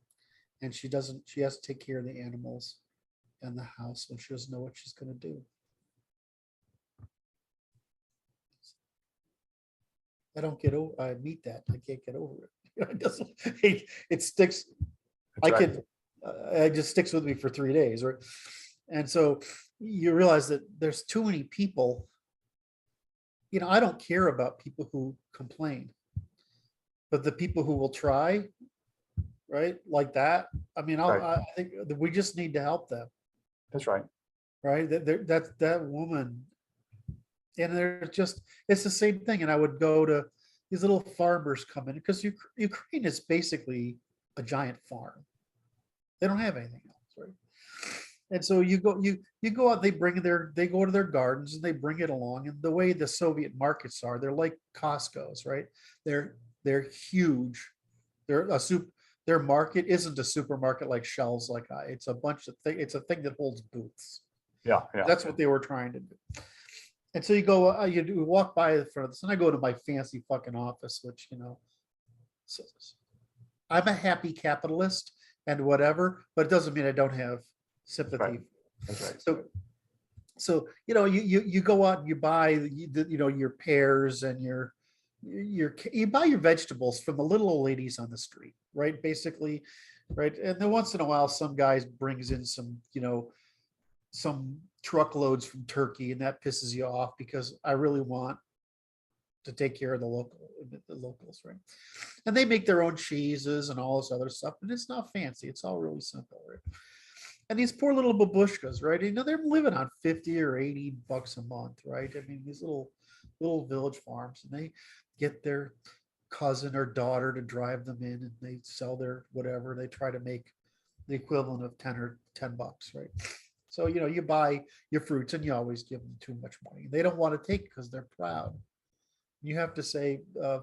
And she has to take care of the animals and the house, and she doesn't know what she's going to do. I don't get over, I meet that. I can't get over it. It doesn't, it sticks. that's right. It just sticks with me for 3 days, right? And so you realize that there's too many people. I don't care about people who complain, but the people who will try, right, like that. I mean, Right. I think that we just need to help them, That's right. right? That woman, and it's the same thing. And I would go to these little farmers come in, because Ukraine is basically a giant farm. They don't have anything else, right? And so you go out, they go to their gardens and they bring it along. And the way the Soviet markets are, they're like Costco's, right? They're huge. Their market isn't a supermarket like shelves like it's a bunch of things. It's a thing that holds booths. Yeah. Yeah. That's what they were trying to do. And so you walk by the front of this, and I go to my fancy fucking office, which, so I'm a happy capitalist and whatever, but it doesn't mean I don't have sympathy. Right. That's right. So you go out and you buy your pears and you buy your vegetables from the little old ladies on the street, right? Basically, right? And then once in a while, some guy brings in some truckloads from Turkey, and that pisses you off because I really want to take care of the locals, right? And they make their own cheeses and all this other stuff, and it's not fancy. It's all really simple, right? And these poor little babushkas, right? They're living on 50 or 80 bucks a month, right? I mean, these little village farms, and they get their cousin or daughter to drive them in, and they sell their whatever. They try to make the equivalent of 10 bucks, right? So, you buy your fruits and you always give them too much money. They don't want to take because they're proud. You have to say, I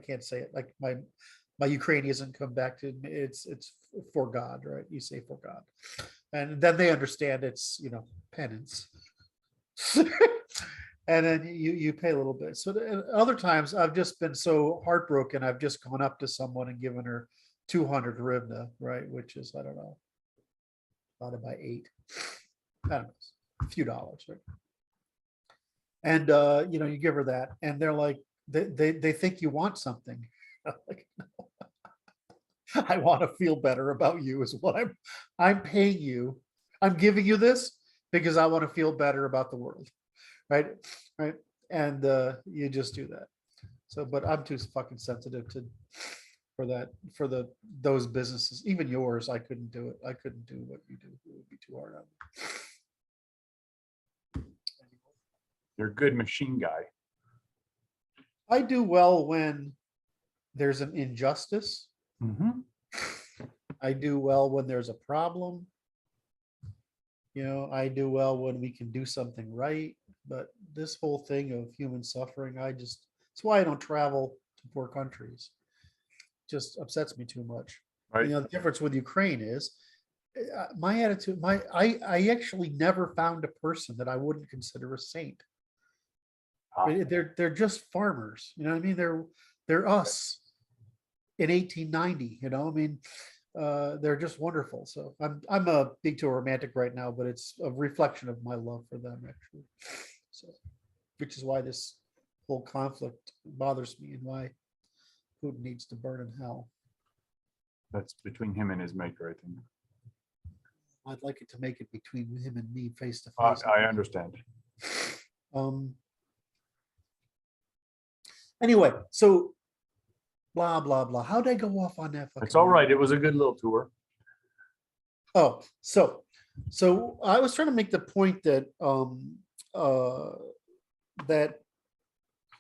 can't say it, like my Ukrainian doesn't come back to me. It's for God, right? You say for God. And then they understand it's, penance. And then you pay a little bit. So other times I've just been so heartbroken. I've just gone up to someone and given her 200 hryvnia, right? Which is, I don't know, divided by 8. I don't know, a few dollars, right? And you give her that, and they're like, they think you want something. Like, no. I want to feel better about you is what I'm paying you. I'm giving you this because I want to feel better about the world, right? Right. And you just do that. So, but I'm too fucking sensitive for those businesses, even yours. I couldn't do it. I couldn't do what you do. It would be too hard on me. You're a good machine guy. I do well when there's an injustice. Mm-hmm. I do well when there's a problem. I do well when we can do something right. But this whole thing of human suffering, it's why I don't travel to poor countries. It just upsets me too much. Right. The difference with Ukraine is my attitude. I actually never found a person that I wouldn't consider a saint. They're just farmers. You know what I mean? They're us in 1890. I mean, they're just wonderful. So I'm a big tour romantic right now, but it's a reflection of my love for them, actually. So, which is why this whole conflict bothers me and why Putin needs to burn in hell. That's between him and his maker, I think. I'd like it to make it between him and me face to I face. I understand. Anyway, so blah, blah, blah. How'd I go off on that? It's all right. It was a good little tour. Oh, so I was trying to make the point that that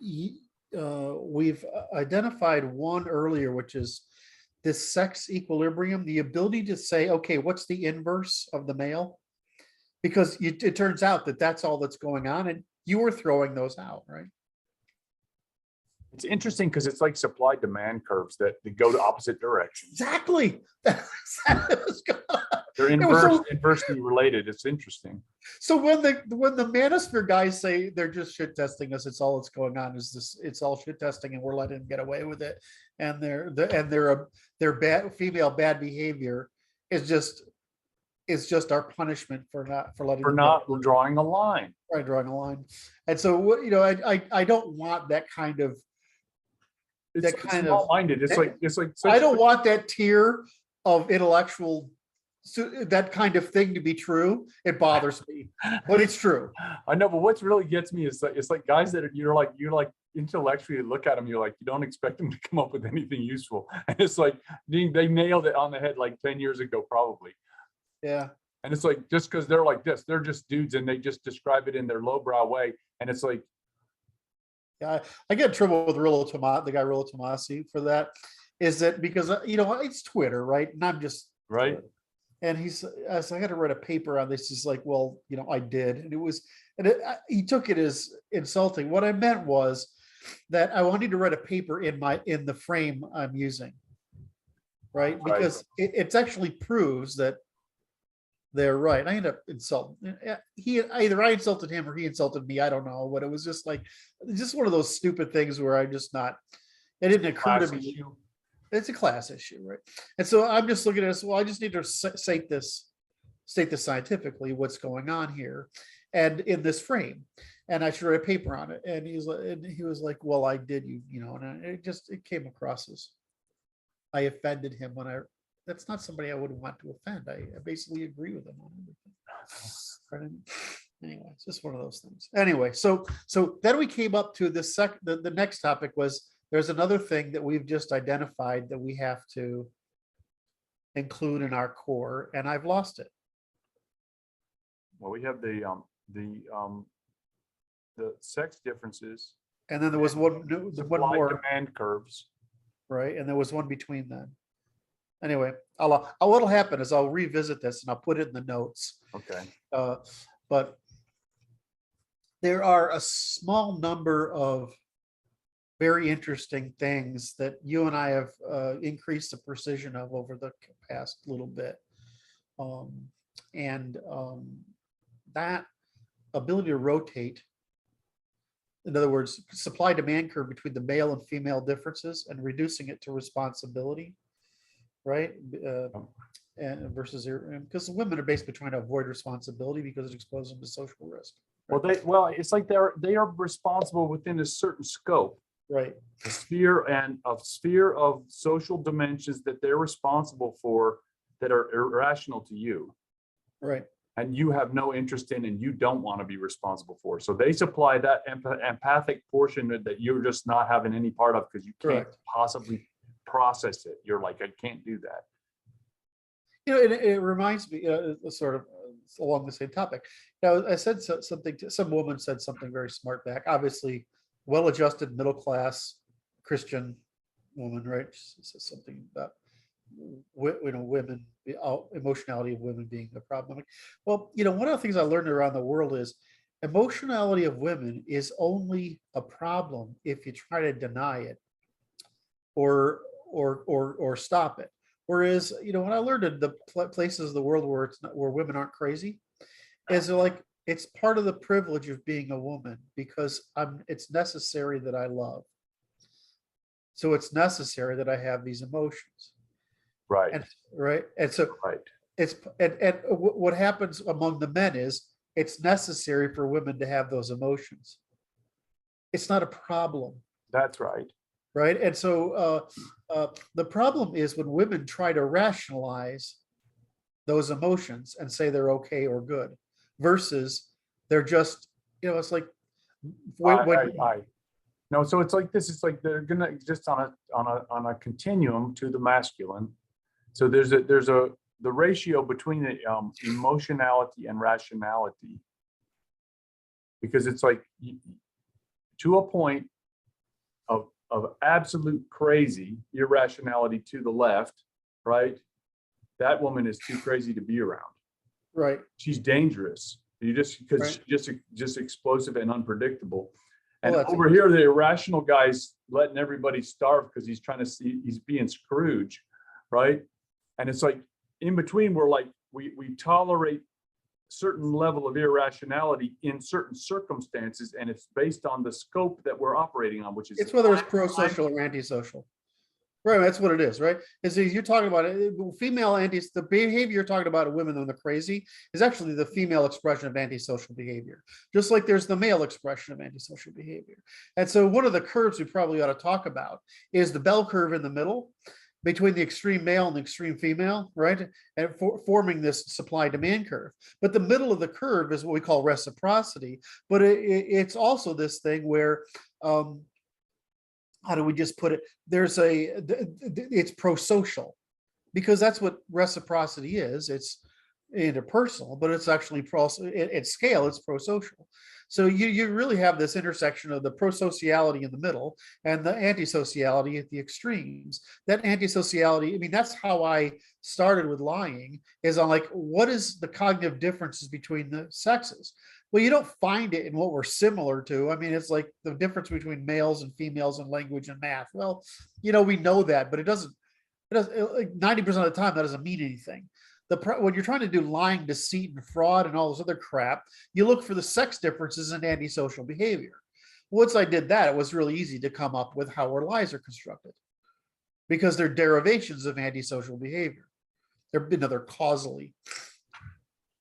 we've identified one earlier, which is this sex equilibrium, the ability to say, okay, what's the inverse of the male? Because it turns out that that's all that's going on, and you were throwing those out, right? It's interesting because it's like supply demand curves that they go the opposite directions. Exactly. That's exactly what's going on. They're It was inversely related. It's interesting. So when the manosphere guys say they're just shit testing us, it's all that's going on is this. It's all shit testing, and we're letting them get away with it. And their bad female bad behavior is just our punishment for letting For them not get, drawing a line. right, drawing a line. And so what I don't want that kind of It's that kind of small-minded. It's like I don't want that tier of intellectual that kind of thing to be true. It bothers me, but it's true. I know, but what's really gets me is that it's like guys that are you're like intellectually look at them, you're like you don't expect them to come up with anything useful, and it's like they nailed it on the head like 10 years ago probably. Yeah. And it's like just because they're like this, they're just dudes and they just describe it in their lowbrow way, and it's like. Yeah, I get in trouble with the guy Rollo Tomasi for that. Is that because it's Twitter, right? And I'm just Right. And so I got to write a paper on this. He's like, well, I did, and he took it as insulting. What I meant was that I wanted to write a paper in the frame I'm using, right? Because it actually proves that they're right. I end up insulting. Either I insulted him or he insulted me. I don't know, but it was just one of those stupid things where I'm just not. It didn't occur to me. It's a class issue, right? And so I'm just looking at this. Well, I just need to state this scientifically, what's going on here, and in this frame, and I should write a paper on it. And he was like, "Well, I did, and it came across as I offended him when that's not somebody I would want to offend. I basically agree with him on everything. Anyway, it's just one of those things. Anyway, so then we came up to the next topic was. There's another thing that we've just identified that we have to include in our core, and I've lost it. Well, we have the sex differences, and then there was one more demand curves, right? And there was one between them. Anyway, what'll happen is I'll revisit this and I'll put it in the notes. Okay. But there are a small number of very interesting things that you and I have increased the precision of over the past little bit. That ability to rotate, in other words, supply demand curve between the male and female differences and reducing it to responsibility, right? And versus because women are basically trying to avoid responsibility because it exposes them to social risk. Right? Well, it's like they are responsible within a certain scope. Right. A sphere of social dimensions that they're responsible for that are irrational to you. Right. And you have no interest in and you don't want to be responsible for. So they supply that empathic portion that you're just not having any part of because you can't possibly process it. You're like, I can't do that. It reminds me, sort of along the same topic. I said something, some woman said something very smart back, obviously well-adjusted, middle-class Christian woman, right? She says something about women, emotionality of women being a problem. Well, one of the things I learned around the world is emotionality of women is only a problem if you try to deny it or stop it. Whereas, when I learned in the places of the world where women aren't crazy, is like it's part of the privilege of being a woman because it's necessary that I love. So it's necessary that I have these emotions. Right. And so it's and what happens among the men is it's necessary for women to have those emotions. It's not a problem. That's right. right? And so the problem is when women try to rationalize those emotions and say they're okay or good, versus they're just, it's like when I no, so it's like this. It's like they're gonna exist on a continuum to the masculine. So there's the ratio between the emotionality and rationality, because it's like to a point of absolute crazy irrationality to the left, right? That woman is too crazy to be around. right, She's dangerous. You just because right. she's just explosive and unpredictable. And Well, that's over here, the irrational guy's letting everybody starve because he's trying to see, he's being Scrooge, right? And it's like in between, we're like, we tolerate certain level of irrationality in certain circumstances, and it's based on the scope that we're operating on, which is it's whether it's pro-social or antisocial. Right, that's what it is, right? Is you're talking about it, female the behavior you're talking about of women when they're crazy is actually the female expression of antisocial behavior, just like there's the male expression of antisocial behavior. And so one of the curves we probably ought to talk about is the bell curve in the middle between the extreme male and the extreme female, right? And forming this supply demand curve. But the middle of the curve is what we call reciprocity. But it's also this thing where, how do we just put it? It's pro-social, because that's what reciprocity is. It's interpersonal, but it's actually at scale, it's pro-social. So you really have this intersection of the pro-sociality in the middle and the antisociality at the extremes. That antisociality, I mean, that's how I started with lying, is on like, what is the cognitive differences between the sexes? Well, you don't find it in what we're similar to. I mean, it's like the difference between males and females in language and math. Well, we know that, but it doesn't, like 90% of the time, that doesn't mean anything. When you're trying to do lying, deceit, and fraud and all this other crap, you look for the sex differences in antisocial behavior. Once I did that, it was really easy to come up with how our lies are constructed, because they're derivations of antisocial behavior. They're causally.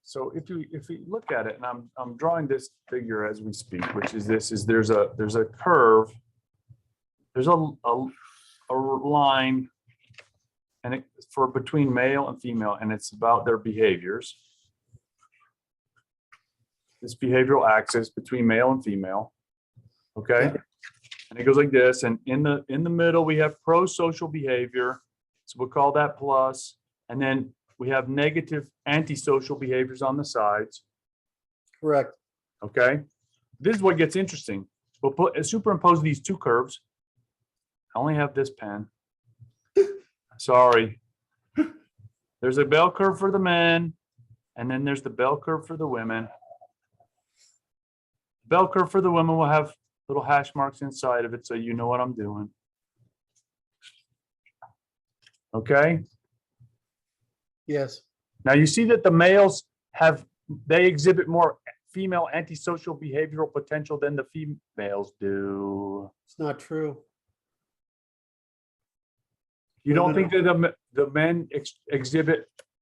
So if we look at it, and I'm drawing this figure as we speak, which is there's a curve, there's a line, and for between male and female, and it's about their behaviors. This behavioral axis between male and female, okay, Yeah. and it goes like this, and in the middle we have pro-social behavior, so we'll call that plus, and then we have negative antisocial behaviors on the sides. Correct. Okay. This is what gets interesting. We'll superimpose these two curves. I only have this pen. Sorry. There's a bell curve for the men, and then there's the bell curve for the women. Bell curve for the women will have little hash marks inside of it, so you know what I'm doing. Okay. Yes. Now you see that the males they exhibit more female antisocial behavioral potential than the females do. It's not true. You don't think that the men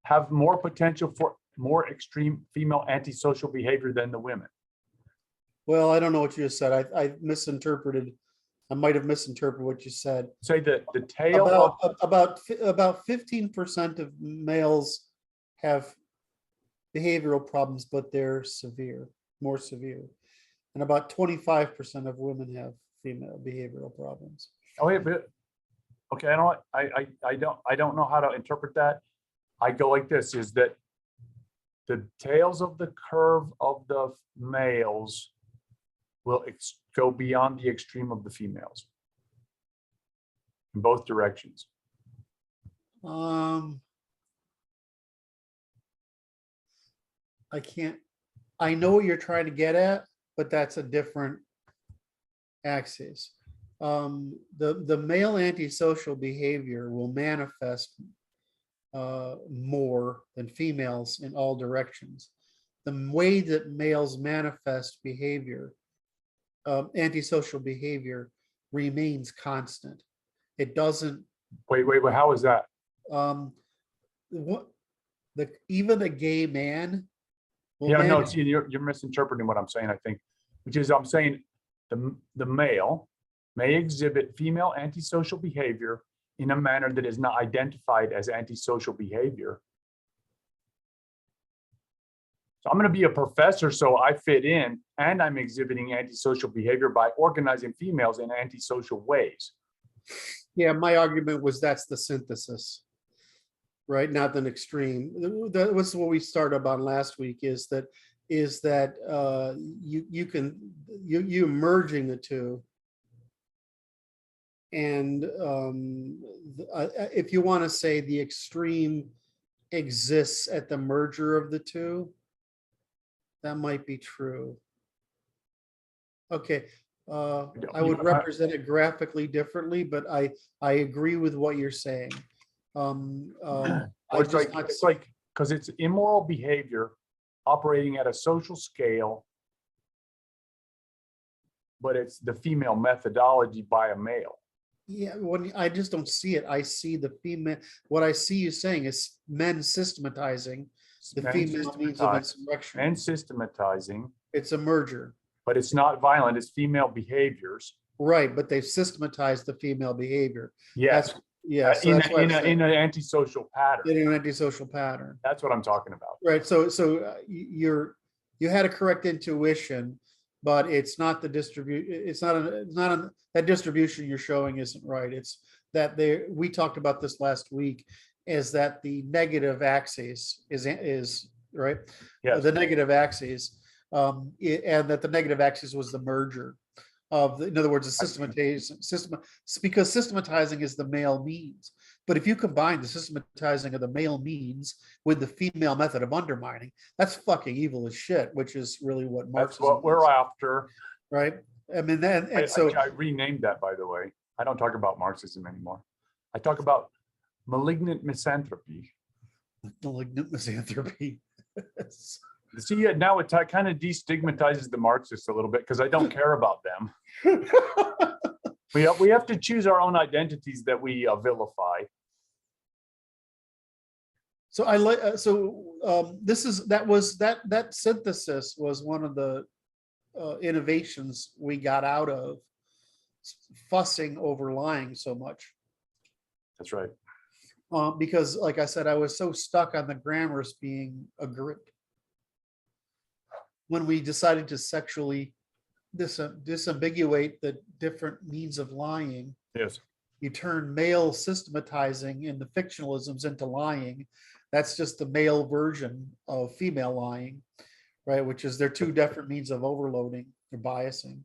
have more potential for more extreme female antisocial behavior than the women? Well, I don't know what you just said. I misinterpreted. I might have misinterpreted what you said. Say that the tail About 15% of males have behavioral problems, but they're more severe. And about 25% of women have female behavioral problems. oh wait, but okay, I don't know how to interpret that. I go like this, is that the tails of the curve of the males will go beyond the extreme of the females in both directions. I know what you're trying to get at, but that's a different axis. The male antisocial behavior will manifest more than females in all directions. The way that males manifest behavior, antisocial behavior, remains constant. It doesn't. Wait, how is that? Even a gay man. Yeah, no, see, you're misinterpreting what I'm saying, I think, which is I'm saying the male may exhibit female antisocial behavior in a manner that is not identified as antisocial behavior. So I'm going to be a professor, so I fit in, and I'm exhibiting antisocial behavior by organizing females in antisocial ways. Yeah, my argument was that's the synthesis, right? Not an extreme. That was what we started on last week. Is that you merging the two, and if you want to say the extreme exists at the merger of the two, that might be true. Okay, I would represent it graphically differently, but I agree with what you're saying. It's like because it's immoral behavior operating at a social scale, but it's the female methodology by a male. Yeah, when I just don't see it. I see the female. What I see you saying is men systematizing the female means of insurrection. And systematizing. It's a merger. But it's not violent, it's female behaviors. Right, but they've systematized the female behavior. Yes. Yes. In an antisocial pattern. In an antisocial pattern. That's what I'm talking about. Right. So you had a correct intuition, but it's not the distribution. It's not that distribution you're showing isn't right. It's that we talked about this last week, is that the negative axis is right. Yes. The negative axis, and that the negative axis was the merger of, in other words, the because systematizing is the male means. But if you combine the systematizing of the male means with the female method of undermining, that's fucking evil as shit, which is really what Marxism That's what we're after. Right? I mean, I renamed that, by the way. I don't talk about Marxism anymore. I talk about malignant misanthropy. Malignant misanthropy. See, now it kind of destigmatizes the Marxists a little bit because I don't care about them. We have to choose our own identities that we vilify. So I like that synthesis was one of the innovations we got out of fussing over lying so much. That's right. Because, like I said, I was so stuck on the grammars being a grip. When we decided to sexually disambiguate the different means of lying, yes, you turn male systematizing in the fictionalisms into lying. That's just the male version of female lying, right? Which is they're two different means of overloading or biasing.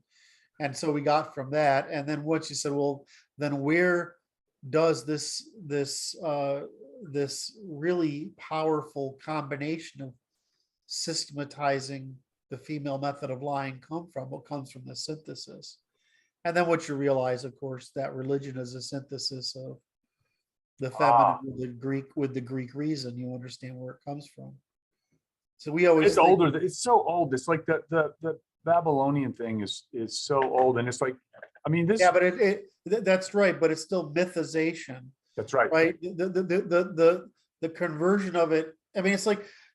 And so we got from that. And then once you said, well, then where does this really powerful combination of systematizing the female method of lying come from? What comes from the synthesis? And then what you realize, of course, that religion is a synthesis of the feminine with the Greek reason. You understand where it comes from. So we always it's older. It's so old. It's like the Babylonian thing is so old, and it's like, I mean, this. Yeah, but that's right. But it's still mythization. That's right. Right. The conversion of it. I mean,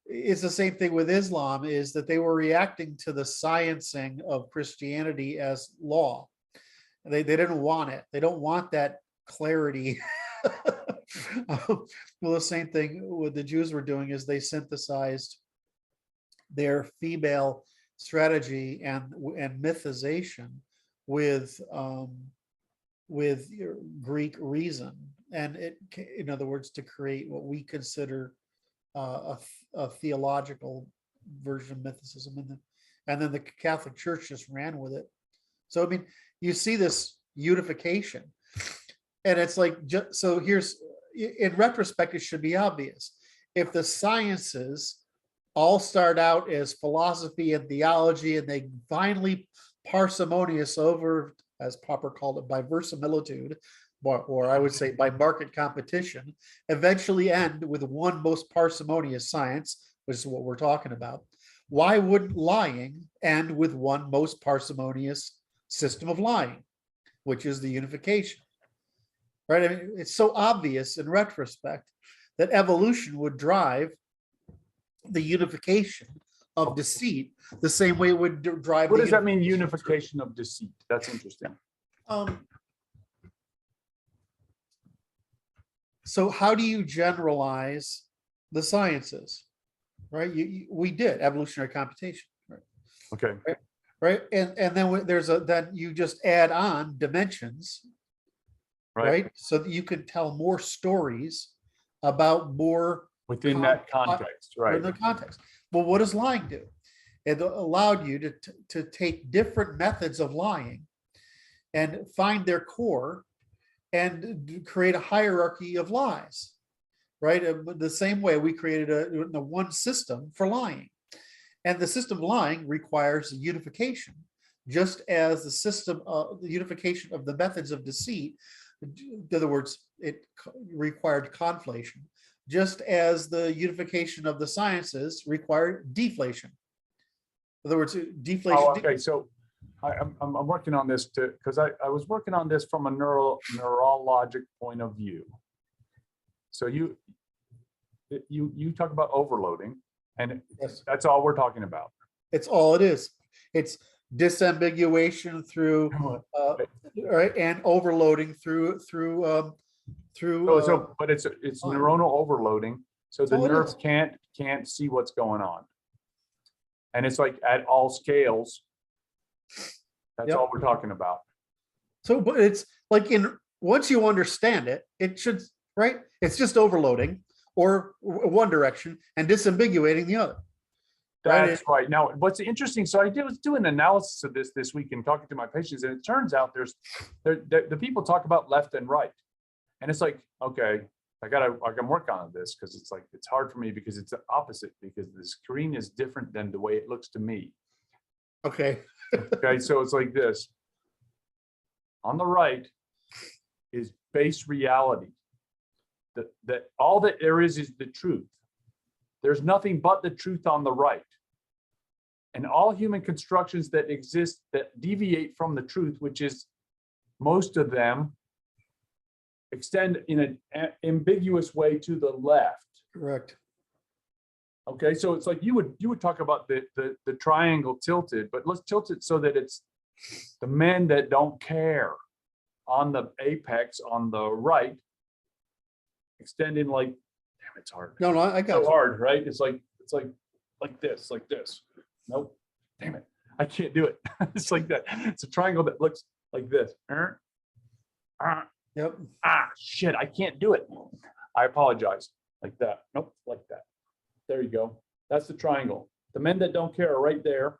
it's the same thing with Islam, is that they were reacting to the sciencing of Christianity as law. They didn't want it. They don't want that clarity. Well, the same thing what the Jews were doing is they synthesized their female strategy and mythization with Greek reason, and in other words, to create what we consider a theological version of mythicism, and then the Catholic Church just ran with it. So I mean, you see this unification, and it's like, so here's, in retrospect, it should be obvious. If the sciences all start out as philosophy and theology, and they finally parsimonious over, as Popper called it, by verisimilitude, or I would say by market competition, eventually end with one most parsimonious science, which is what we're talking about. Why wouldn't lying end with one most parsimonious system of lying, which is the unification? Right? I mean, it's so obvious in retrospect that evolution would drive the unification of deceit the same way it would drive. What does that mean, unification of deceit? That's interesting. So how do you generalize the sciences? Right? We did evolutionary computation, right? Okay. Right. And then then you just add on dimensions, Right. right? So that you can tell more stories about more Within that context, or right? in the context. Well, what does lying do? It allowed you to take different methods of lying and find their core and create a hierarchy of lies, right? The same way we created a one system for lying. And the system of lying requires unification, just as the system of the unification of the methods of deceit, in other words, it required conflation, just as the unification of the sciences required deflation. In other words, deflation. Oh, okay. So I'm working on this too, because I was working on this from a neurologic point of view. So you talk about overloading, and Yes. that's all we're talking about. It's all it is. It's disambiguation through, right, and overloading through. But it's neuronal overloading. So the all it nerve is. can't see what's going on. And it's like at all scales. That's Yep. all we're talking about. So, but it's like once you understand it, it should, right? It's just overloading or one direction and disambiguating the other. That's right. Now, what's interesting, so I was doing an analysis of this week and talking to my patients, and it turns out the people talk about left and right. And it's like, okay, I can work on this, because it's like, it's hard for me because it's the opposite, because the screen is different than the way it looks to me. Okay. Okay, so it's like this. On the right is base reality. That all that there is the truth. There's nothing but the truth on the right. And all human constructions that exist that deviate from the truth, which is most of them, extend in an ambiguous way to the left. Correct. Okay, so it's like you would talk about the triangle tilted, but let's tilt it so that it's the men that don't care on the apex on the right, extending like, damn, it's hard. No, I got So you. hard, right? It's like this, like this. Nope, damn it, I can't do it. It's like that. It's a triangle that looks like this. Yep. Shit, I can't do it. I apologize. Like that. Nope, like that. There you go. That's the triangle. The men that don't care are right there.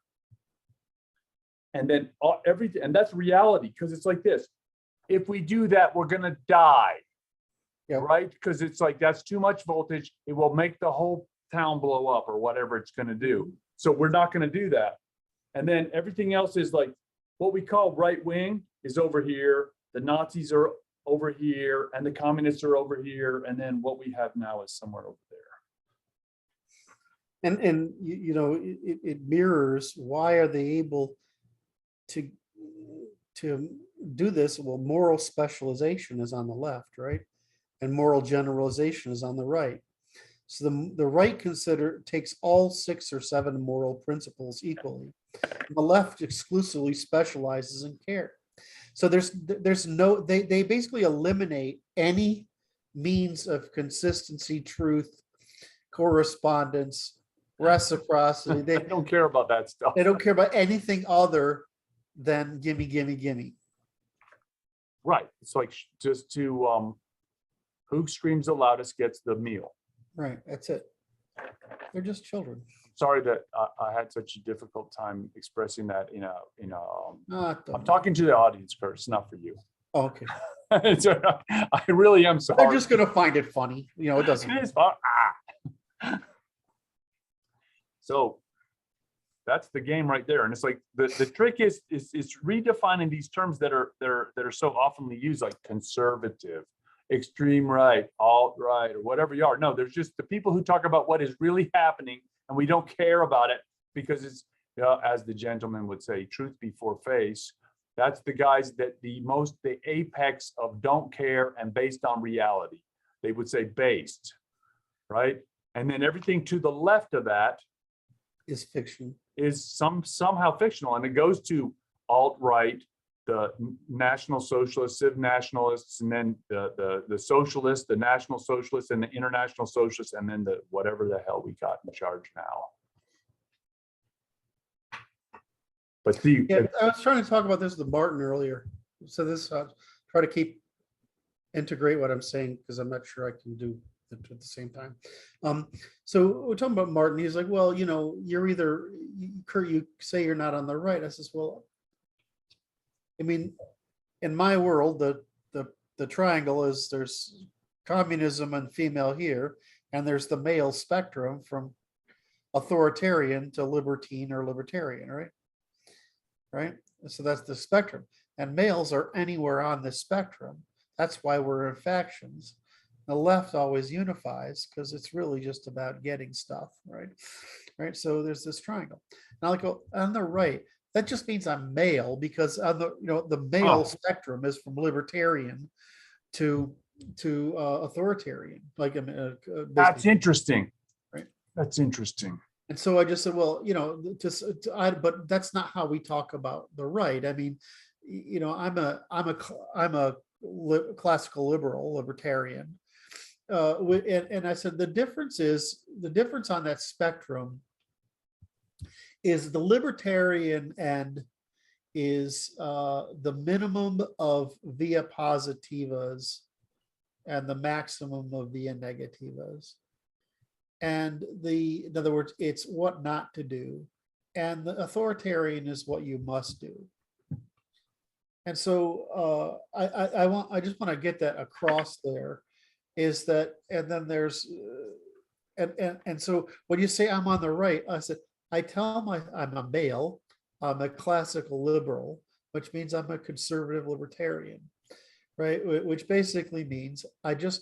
And then everything, and that's reality, because it's like this. If we do that, we're gonna die. Yep. Right? Because it's like, that's too much voltage. It will make the whole town blow up or whatever it's gonna do. So we're not gonna do that. And then everything else is like, what we call right wing is over here. The Nazis are over here, and the communists are over here. And then what we have now is somewhere over there. And you know, it mirrors, why are they able to do this? Well, moral specialization is on the left, right? And moral generalization is on the right. So the right takes all 6 or 7 moral principles equally. The left exclusively specializes in care. So there's no, they basically eliminate any means of consistency, truth, correspondence, reciprocity. They don't care about that stuff. They don't care about anything other than gimme, gimme, gimme. Right. It's like just to who screams the loudest gets the meal. Right. That's it. They're just children. Sorry that I had such a difficult time expressing that I'm talking to the audience, Curtis, not for you. Oh, okay. I really am sorry. They're just going to find it funny. You know, it doesn't. It is fun. So that's the game right there. And it's like the trick is redefining these terms that are so oftenly used, like conservative, extreme right, alt right, or whatever you are. No, there's just the people who talk about what is really happening, and we don't care about it because it's, as the gentleman would say, truth before face. That's the guys that the apex of don't care and based on reality. They would say based, right? And then everything to the left of that Is fiction. is somehow fictional, and it goes to alt-right, National Socialists, Civ Nationalists, and then the Socialists, the National Socialists, and the International Socialists, and then the whatever the hell we got in charge now. But Yeah, I was trying to talk about this with Martin earlier. So this, try to integrate what I'm saying, because I'm not sure I can do it at the same time. So we're talking about Martin. He's like, well, you're either, Kurt, you say you're not on the right. I says, well, I mean, in my world, the triangle is, there's communism and female here, and there's the male spectrum from authoritarian to libertine or libertarian, right? Right? So that's the spectrum. And males are anywhere on this spectrum. That's why we're in factions. The left always unifies because it's really just about getting stuff, right? Right. So there's this triangle. Now I go on the right. That just means I'm male, because on the male spectrum is from libertarian to authoritarian. Like that's interesting. Right. That's interesting. And so I just said, well, but that's not how we talk about the right. I mean, I'm a classical liberal, libertarian. And I said, the difference on that spectrum is the libertarian end is the minimum of via positivas and the maximum of via negativas. And in other words, it's what not to do. And the authoritarian is what you must do. And so I just want to get that across there, is that, and then there's, and so when you say I'm on the right, I said, I'm a male, I'm a classical liberal, which means I'm a conservative libertarian, right? Which basically means I don't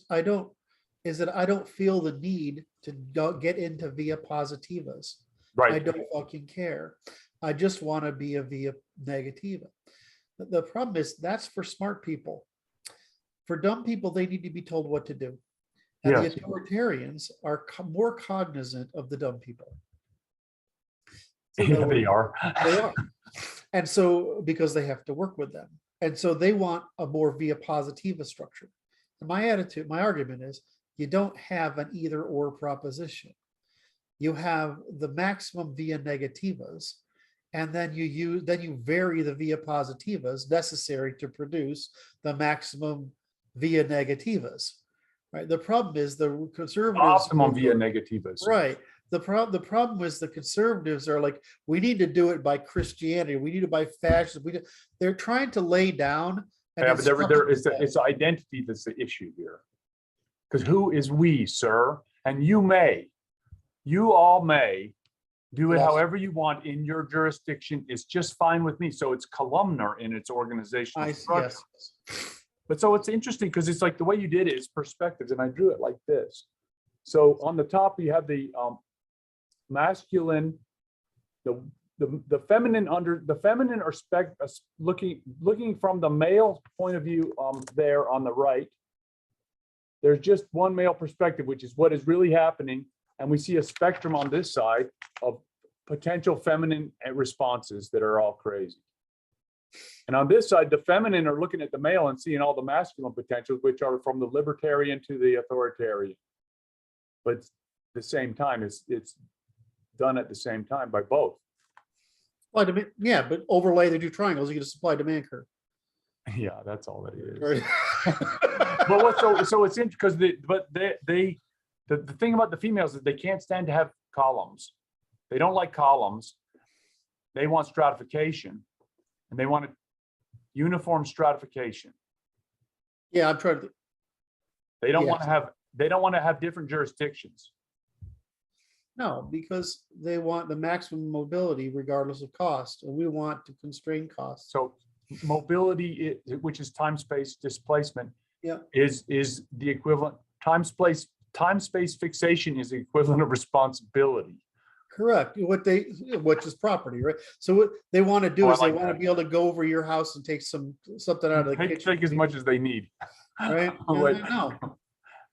feel the need to get into via positivas. Right. I don't fucking care. I just want to be a via negativa. The problem is that's for smart people. For dumb people, they need to be told what to do. And yes. The authoritarians are more cognizant of the dumb people. So yeah, they are. They are. And so, because they have to work with them. And so they want a more via positiva structure. And my argument is, you don't have an either or proposition. You have the maximum via negativas, and then you vary the via positivas necessary to produce the maximum via negativas. Right. The problem is the conservatives optimum via negativas. Right. The problem is the conservatives are like, we need to do it by Christianity. We need it by fascism. They're trying to lay down. And yeah, but it's identity that's the issue here. Because who is we, sir? And you all may do it however you want in your jurisdiction. It's just fine with me. So it's columnar in its organizational structure. Yes. But so it's interesting because it's like the way you did it is perspectives, and I drew it like this. So on the top you have the masculine, the feminine are looking from the male point of view there on the right. There's just one male perspective, which is what is really happening. And we see a spectrum on this side of potential feminine responses that are all crazy. And on this side, the feminine are looking at the male and seeing all the masculine potentials, which are from the libertarian to the authoritarian. But at the same time, it's done at the same time by both. Well, yeah, but overlay the two triangles, you get a supply demand curve. Yeah, that's all that is. Right. So it's interesting because the thing about the females is they can't stand to have columns. They don't like columns. They want stratification, and they want a uniform stratification. Yeah, I'm trying to. They don't want to have. They don't want to have different jurisdictions. No, because they want the maximum mobility regardless of cost, and we want to constrain costs. So mobility, which is time space displacement, is the equivalent. Time space fixation is the equivalent of responsibility. Correct. Which is property, right? So what they want to do is they want to be able to go over your house and take something out of the kitchen. Take as much as they need. Right?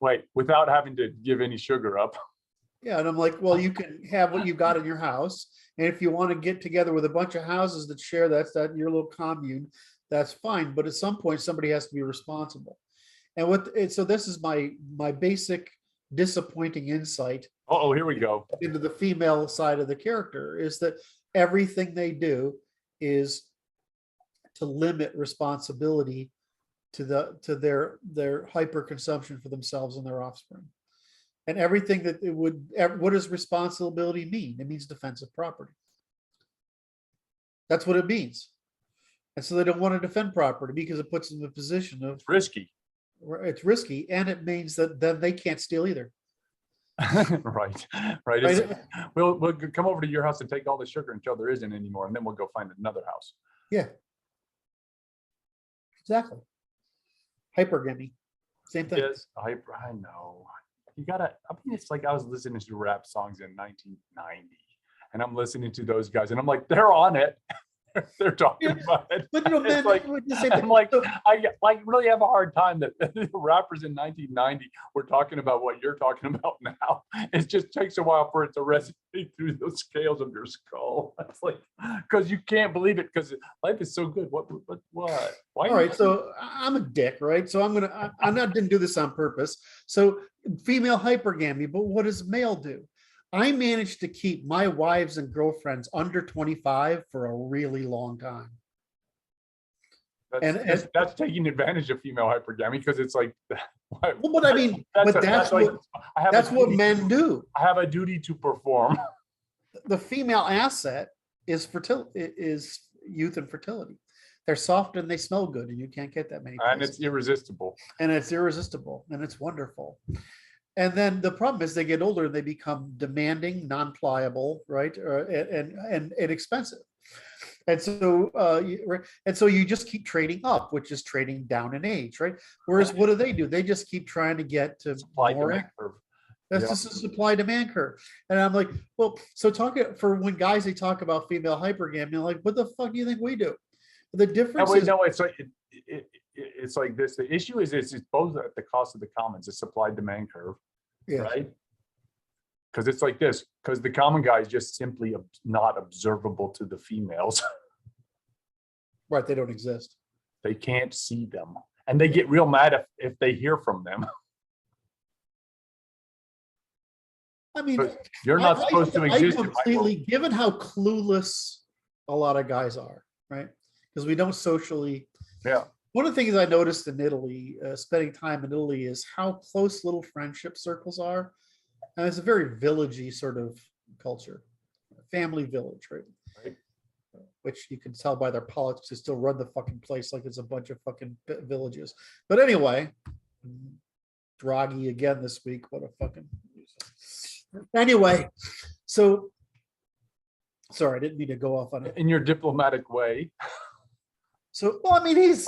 Wait, without having to give any sugar up. Yeah, and I'm like, well, you can have what you got in your house, and if you want to get together with a bunch of houses that share that your little commune, that's fine. But at some point, somebody has to be responsible. So this is my basic disappointing insight Oh, here we go. into the female side of the character is that everything they do is to limit responsibility to their hyper consumption for themselves and their offspring. And everything that it would, what does responsibility mean? It means defensive property. That's what it means. And so they don't want to defend property because it puts them in a position of Risky. it's risky, and it means that then they can't steal either. Right. Right. We'll come over to your house and take all the sugar until there isn't anymore, and then we'll go find another house. Yeah. Exactly. Hypergamy. Same thing. Yes, I know. You gotta, I mean, it's like I was listening to rap songs in 1990, and I'm listening to those guys, and I'm like, they're on it. They're talking about it. But you know, It's man, like, I'm like, I like really have a hard time that the rappers in 1990 were talking about what you're talking about now. It just takes a while for it to resonate through those scales of your skull. It's like, because you can't believe it, because life is so good. What? Why? All right, so I'm a dick, right? So didn't do this on purpose. So female hypergamy, but what does male do? I managed to keep my wives and girlfriends under 25 for a really long time. That's taking advantage of female hypergamy, because it's like, well, but I mean, that's what men do. I have a duty to perform. The female asset is is youth and fertility. They're soft and they smell good, and you can't get that many places. And it's irresistible. And it's wonderful. And then the problem is they get older and they become demanding, non-pliable, right? And expensive. And so you just keep trading up, which is trading down in age, right? Whereas what do? They just keep trying to get to more. That's just a supply demand curve. And I'm like, well, so when guys, they talk about female hypergamy, like, what the fuck do you think we do? The difference is, no, it's like it's like this. The issue is it's both at the cost of the commons, a supply demand curve, right? Because it's like this, because the common guy is just simply not observable to the females. Right, they don't exist. They can't see them, and they get real mad if they hear from them. I mean, you're not supposed to exist. Completely, given how clueless a lot of guys are, right? Because we don't socially. Yeah. One of the things I noticed in Italy, spending time in Italy, is how close little friendship circles are. And it's a very villagey sort of culture, family village, right? Which you can tell by their politics. They still run the fucking place like it's a bunch of fucking villages. But anyway, Draghi again this week. What a fucking. Anyway, so sorry, I didn't mean to go off on it. In your diplomatic way. So, well, I mean, he's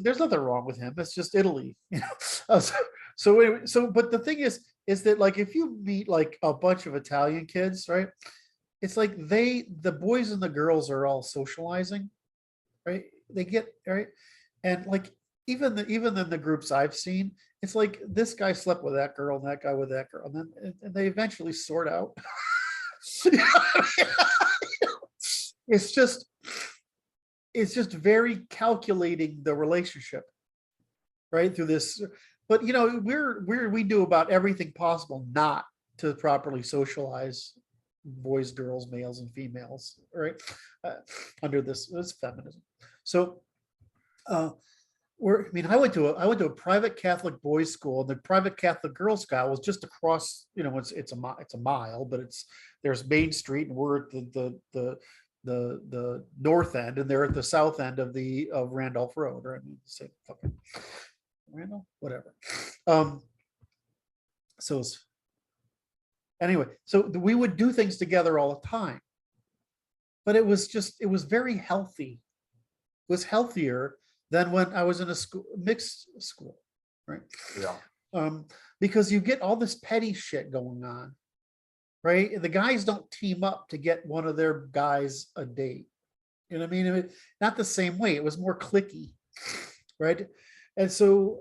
there's nothing wrong with him. It's just Italy, you know. So anyway, but the thing is that, like, if you meet like a bunch of Italian kids, right? It's like the boys and the girls are all socializing, right? They get right, and like even in the groups I've seen, it's like this guy slept with that girl and that guy with that girl, and then they eventually sort out. It's just very calculating the relationship, right, through this. But you know, we do about everything possible not to properly socialize boys, girls, males, and females, right? Under this feminism. So, I went to a private Catholic boys' school, and the private Catholic girls' school was just across. You know, it's a mile, but there's Main Street, and we're at the north end, and they're at the south end of Randolph Road, or I mean, say fucking Randolph, whatever. Anyway, so we would do things together all the time, but it was very healthy. It was healthier than when I was in a mixed school, right? Yeah. Because you get all this petty shit going on. Right? And the guys don't team up to get one of their guys a date. You know what I mean? Not the same way. It was more cliquey, right? And so,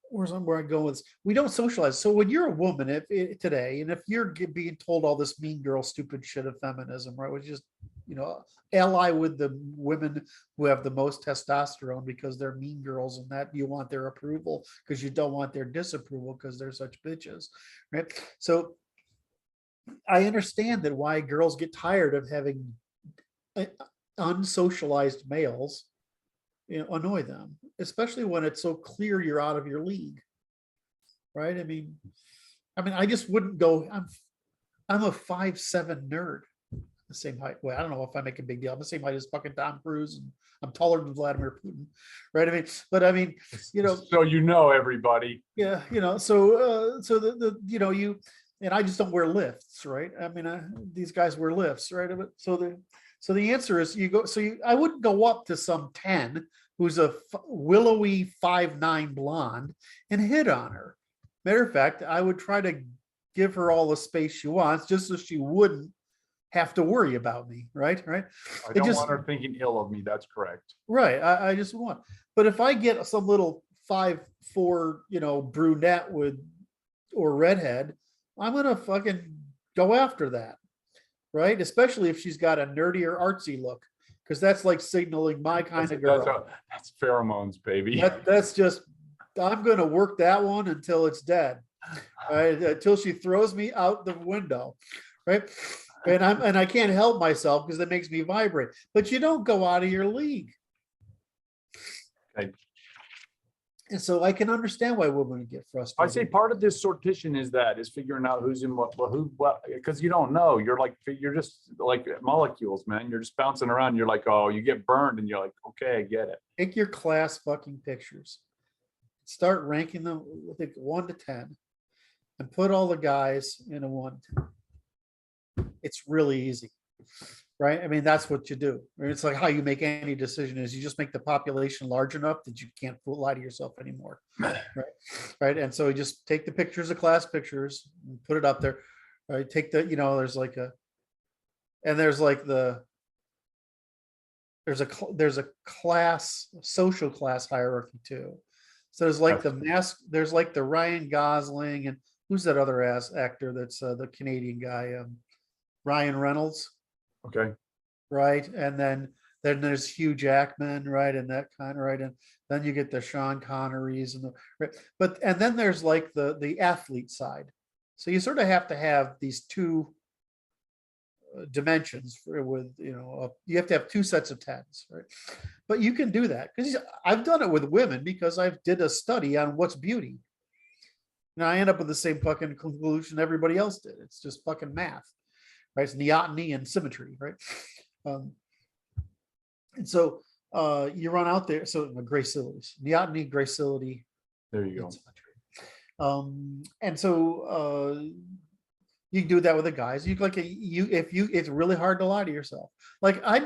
where I go with this, we don't socialize. So when you're a woman today, and if you're being told all this mean girl stupid shit of feminism, right, which is ally with the women who have the most testosterone because they're mean girls, and that you want their approval because you don't want their disapproval because they're such bitches, right? So I understand that why girls get tired of having unsocialized males, annoy them, especially when it's so clear you're out of your league, right? I mean, I just wouldn't go. I'm a 5'7" nerd, the same height. Well, I don't know if I make a big deal. I'm the same height as fucking Tom Cruise, and I'm taller than Vladimir Putin, right? So everybody. Yeah, so you, and I just don't wear lifts, right? These guys wear lifts, right? So the answer is I wouldn't go up to some 10 who's a willowy 5'9" blonde and hit on her. Matter of fact, I would try to give her all the space she wants just so she wouldn't have to worry about me, right? I don't want her thinking ill of me. That's correct. Right. I just want, but if I get some little 5'4", brunette or redhead, I'm gonna fucking go after that, right? Especially if she's got a nerdy or artsy look, because that's like signaling my kind of girl. That's pheromones, baby. That's just, I'm gonna work that one until it's dead, right? Until she throws me out the window, right? And I can't help myself because it makes me vibrate. But you don't go out of your league. Okay. And so I can understand why women get frustrated. I say part of this sortition is figuring out who's in what, because you don't know. You're just like molecules, man. You're just bouncing around. You're like, oh, you get burned, and you're like, okay, I get it. Take your class fucking pictures. Start ranking them, I think 1 to 10, and put all the guys in a 1 to 10. It's really easy, right? That's what you do. It's like how you make any decision is you just make the population large enough that you can't lie to yourself anymore, right? And so you just take the pictures of class pictures and put it up there, right? Take the, there's a class, social class hierarchy too. So there's like there's like the Ryan Gosling, and who's that other actor that's the Canadian guy, Ryan Reynolds. Okay. Right. And then there's Hugh Jackman, right? And that kind of, right. And then you get the Sean Connerys and and then there's like the athlete side. So you sort of have to have these two dimensions you have to have 2 sets of 10s, right? But you can do that because I've done it with women because I've did a study on what's beauty. Now I end up with the same fucking conclusion everybody else did. It's just fucking math, right? It's neoteny and symmetry, right? And so you run out there. So gracilities, neoteny, gracility. There you go. Symmetry. And so you can do that with the guys. It's really hard to lie to yourself. Like I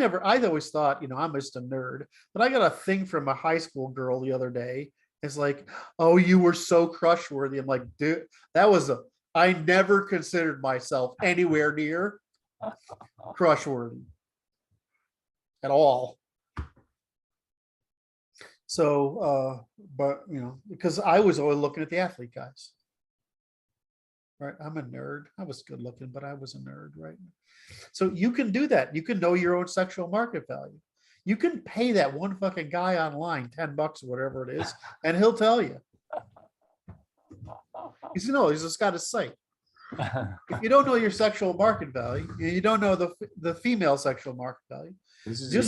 always thought, I'm just a nerd, but I got a thing from a high school girl the other day. It's like, oh, you were so crush worthy. I'm like, dude, I never considered myself anywhere near crush worthy at all. So, but because I was always looking at the athlete guys. Right. I'm a nerd. I was good looking, but I was a nerd, right? So you can do that. You can know your own sexual market value. You can pay that one fucking guy online $10 or whatever it is, and he'll tell you. He's just got a site. If you don't know your sexual market value, you don't know the female sexual market value.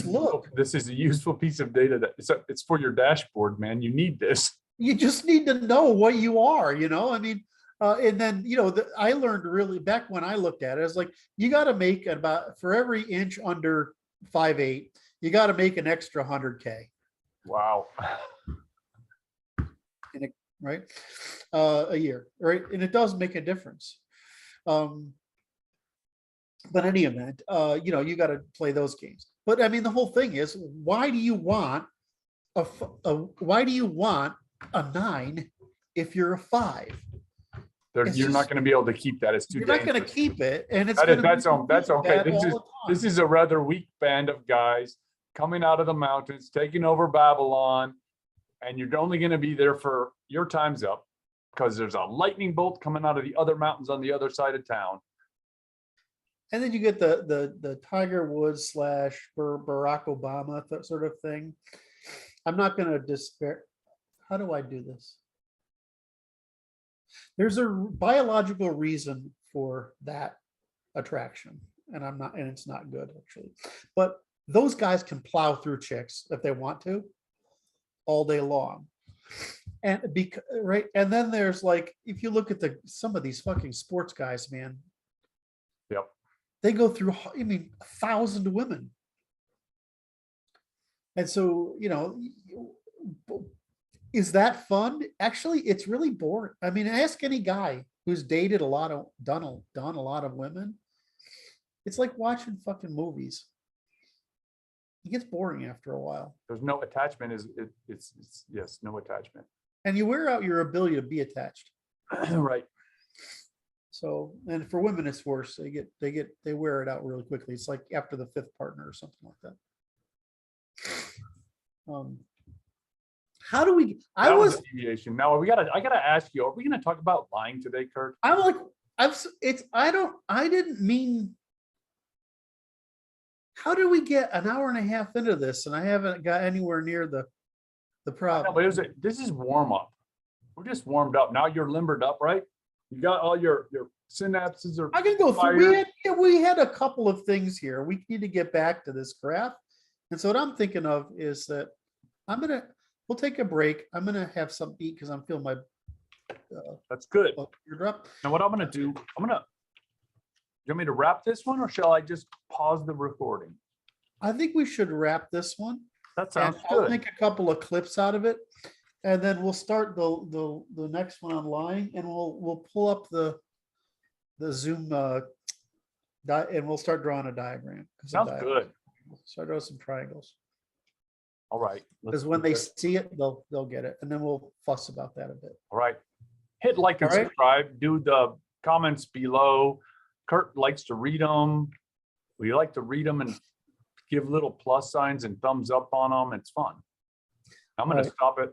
Look. This is a useful piece of data it's for your dashboard, man. You need this. You just need to know what you are, and then, I learned really back when I looked at it, it's like, you got to make about, for every inch under 5'8", you got to make an extra 100K. Wow. Right. A year. Right. And it does make a difference. But in any event, you got to play those games. But the whole thing is, why do you want a 9 if you're a 5? You're not going to be able to keep that. It's too dangerous. You're not going to keep it, and that's okay. This is a rather weak band of guys coming out of the mountains, taking over Babylon, and you're only going to be there for your time's up because there's a lightning bolt coming out of the other mountains on the other side of town. And then you get the Tiger Woods slash Barack Obama sort of thing. I'm not going to despair. How do I do this? There's a biological reason for that attraction, and it's not good actually. But those guys can plow through chicks if they want to all day long. And because right, and then there's like, if you look at some of these fucking sports guys, man, Yep. they go through, 1,000 women. And so, is that fun? Actually, it's really boring. I mean, ask any guy who's dated done a lot of women. It's like watching fucking movies. It gets boring after a while. There's no attachment. It's yes, no attachment. And you wear out your ability to be attached. Right. So, and for women, it's worse. They wear it out really quickly. It's like after the 5th partner or something like that. How do we? That was a deviation. Now I gotta ask you: are we going to talk about lying today, Kurt? I'm like, I didn't mean. How did we get an hour and a half into this and I haven't got anywhere near the problem? No, but this is warm up. We're just warmed up. Now you're limbered up, right? You got all your synapses are. I can go through. fired. We had a couple of things here. We need to get back to this graph. And so what I'm thinking of is that we'll take a break. I'm gonna have something to eat because I'm feeling my. That's good. Drop. Now what I'm gonna do? You want me to wrap this one, or shall I just pause the recording? I think we should wrap this one. That sounds And I'll good. make a couple of clips out of it, and then we'll start the next one online, and we'll pull up the Zoom and we'll start drawing a diagram. Sounds good. Start drawing some triangles, All right. because when they see it, they'll get it, and then we'll fuss about that a bit. All right. Hit like and All right. subscribe. Do the comments below. Kurt likes to read them. We like to read them and give little plus signs and thumbs up on them. It's fun. I'm going to Right. stop it.